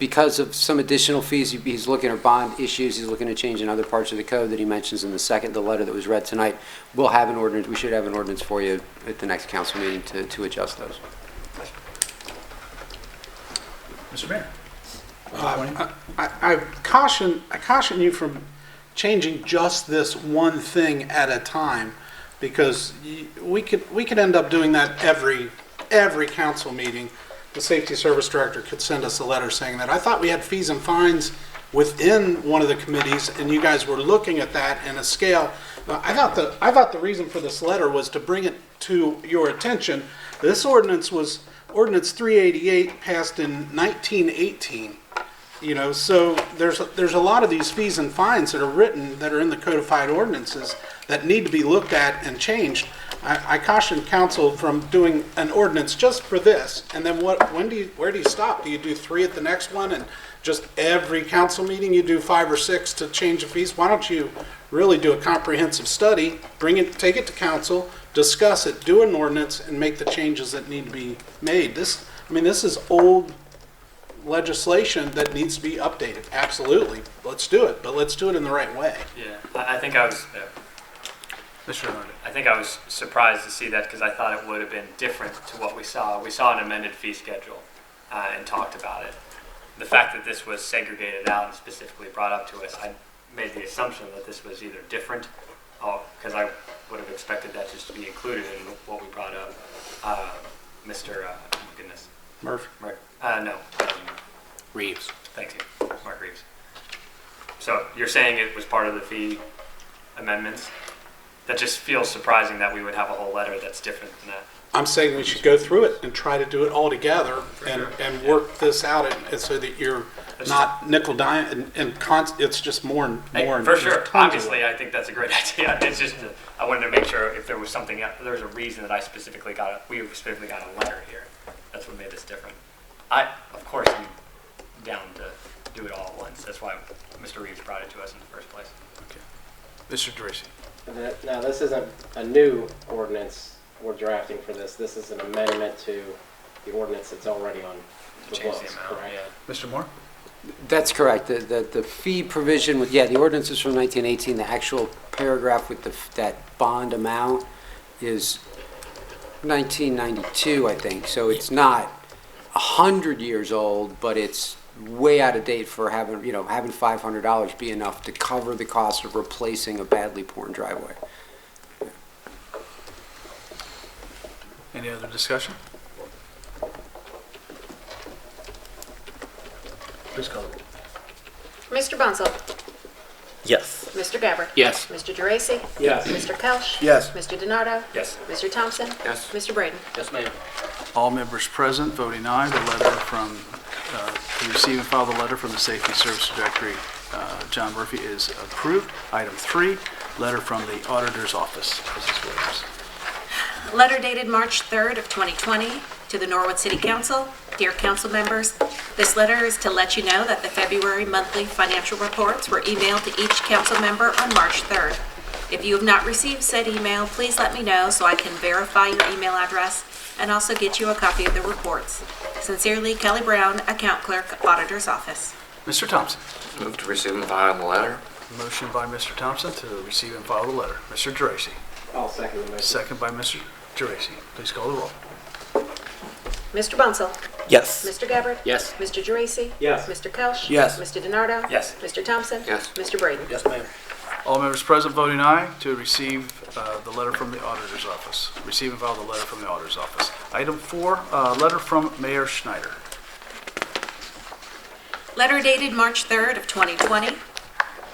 because of some additional fees, he's looking at bond issues, he's looking at changing other parts of the code that he mentions in the letter that was read tonight. We'll have an ordinance, we should have an ordinance for you at the next council meeting to adjust those. Mr. Mayor. I caution you from changing just this one thing at a time, because we could end up doing that every council meeting. The Safety Service Director could send us a letter saying that I thought we had fees and fines within one of the committees, and you guys were looking at that in a scale. I thought the reason for this letter was to bring it to your attention. This ordinance was Ordinance 388, passed in 1918. So there's a lot of these fees and fines that are written, that are in the codified ordinances, that need to be looked at and changed. I caution council from doing an ordinance just for this, and then where do you stop? Do you do 3 at the next one, and just every council meeting you do 5 or 6 to change the fees? Why don't you really do a comprehensive study, take it to council, discuss it, do an ordinance, and make the changes that need to be made? This is old legislation that needs to be updated. Absolutely, let's do it, but let's do it in the right way. Yeah, I think I was. I think I was surprised to see that, because I thought it would have been different to what we saw. We saw an amended fee schedule and talked about it. The fact that this was segregated out and specifically brought up to us, I made the assumption that this was either different, because I would have expected that just to be included in what we brought up. Mr. Murphy. Murphy. No, you're saying it was part of the fee amendments? That just feels surprising that we would have a whole letter that's different than that. I'm saying we should go through it and try to do it all together and work this out and so that you're not nickel dime it's just more and more. For sure. Obviously, I think that's a great idea. It's just, I wanted to make sure if there was something, there was a reason that we specifically got a letter here. That's what made this different. Of course, I'm down to do it all at once. That's why Mr. Reeves brought it to us in the first place. Okay. Mr. Tracy. Now, this isn't a new ordinance we're drafting for this. This is an amendment to the ordinance that's already on the Change books, the amount, correct? yeah. Mr. Moore? That's correct. The fee provision, the ordinance is from 1918. The actual paragraph with that bond amount is 1992, I think. So it's not 100 years old, but it's way out of date for having $500 be enough to cover the cost of replacing a badly worn driveway. Any other discussion? Please call the roll. Mr. Bunzel? Yes. Mr. Gabbard? Yes. Mr. Geraci? Yes. Mr. Kelch? Yes. Mr. DiNardo? Yes. Mr. Thompson? Yes. Mr. Braden? Yes, ma'am. All members present voting aye. The letter from, to receive and file the letter from the Safety Service Directory, John Murphy, is approved. Item 3, letter from the Auditor's Office. Mrs. Williams. Letter dated March 3rd of 2020 to the Norwood City Council. Dear council members, this letter is to let you know that the February monthly financial reports were emailed to each council member on March 3rd. If you have not received said email, please let me know so I can verify your email address and also get you a copy of the reports. Sincerely, Kelly Brown, Account Clerk, Auditor's Office. Mr. Thompson. Move to receive and file the letter. Motion by Mr. Thompson to receive and file the letter. Mr. Geraci. I'll second the motion. Second by Mr. Geraci. Please call the roll. Mr. Bunzel? Yes. Mr. Gabbard? Yes. Mr. Geraci? Yes. Mr. Kelch? Yes. Mr. DiNardo? Yes. Mr. Thompson? Yes. Mr. Braden? Yes, ma'am. All members present voting aye to receive the letter from the Auditor's Office. Receive and file the letter from the Auditor's Office. Item 4, letter from Mayor Schneider. Letter dated March 3rd of 2020,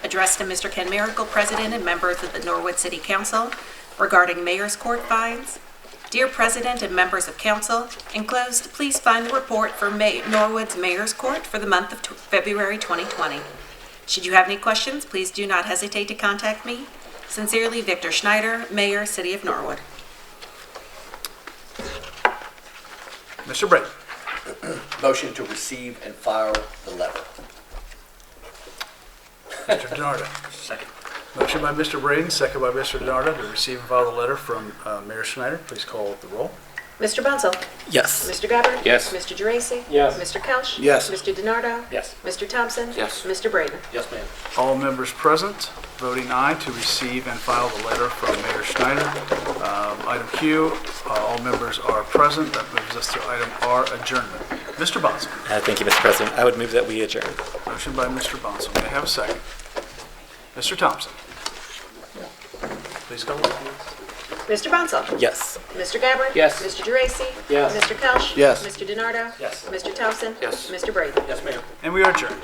addressed to Mr. Ken Miracle, President and members of the Norwood City Council, regarding Mayor's Court fines. Dear President and members of Council, enclosed, please find the report for Norwood's Mayor's Court for the month of February 2020. Should you have any questions, please do not hesitate to contact me. Sincerely, Victor Schneider, Mayor, City of Norwood. Mr. Braden. Motion to receive and file the letter. Mr. DiNardo. Second. Motion by Mr. Braden, second by Mr. DiNardo to receive and file the letter from Mayor Schneider. Please call the roll. Mr. Bunzel? Yes. Mr. Gabbard? Yes. Mr. Geraci? Yes. Mr. Kelch? Yes. Mr. DiNardo? Yes. Mr. Thompson? Yes. Mr. Braden? Yes, ma'am. All members present voting aye to receive and file the letter from Mayor Schneider. Item Q, all members are present. That moves us to item R, adjournment. Mr. Bonson. Thank you, Mr. President. I would move that we adjourn. Motion by Mr. Bonson. May I have a second? Mr. Thompson. Please call the roll. Mr. Bunzel? Yes. Mr. Gabbard? Yes. Mr. Geraci? Yes. Mr. Kelch? Yes. Mr. DiNardo? Yes. Mr. Thompson? Yes. Mr. Braden? Yes, ma'am. And we are adjourned.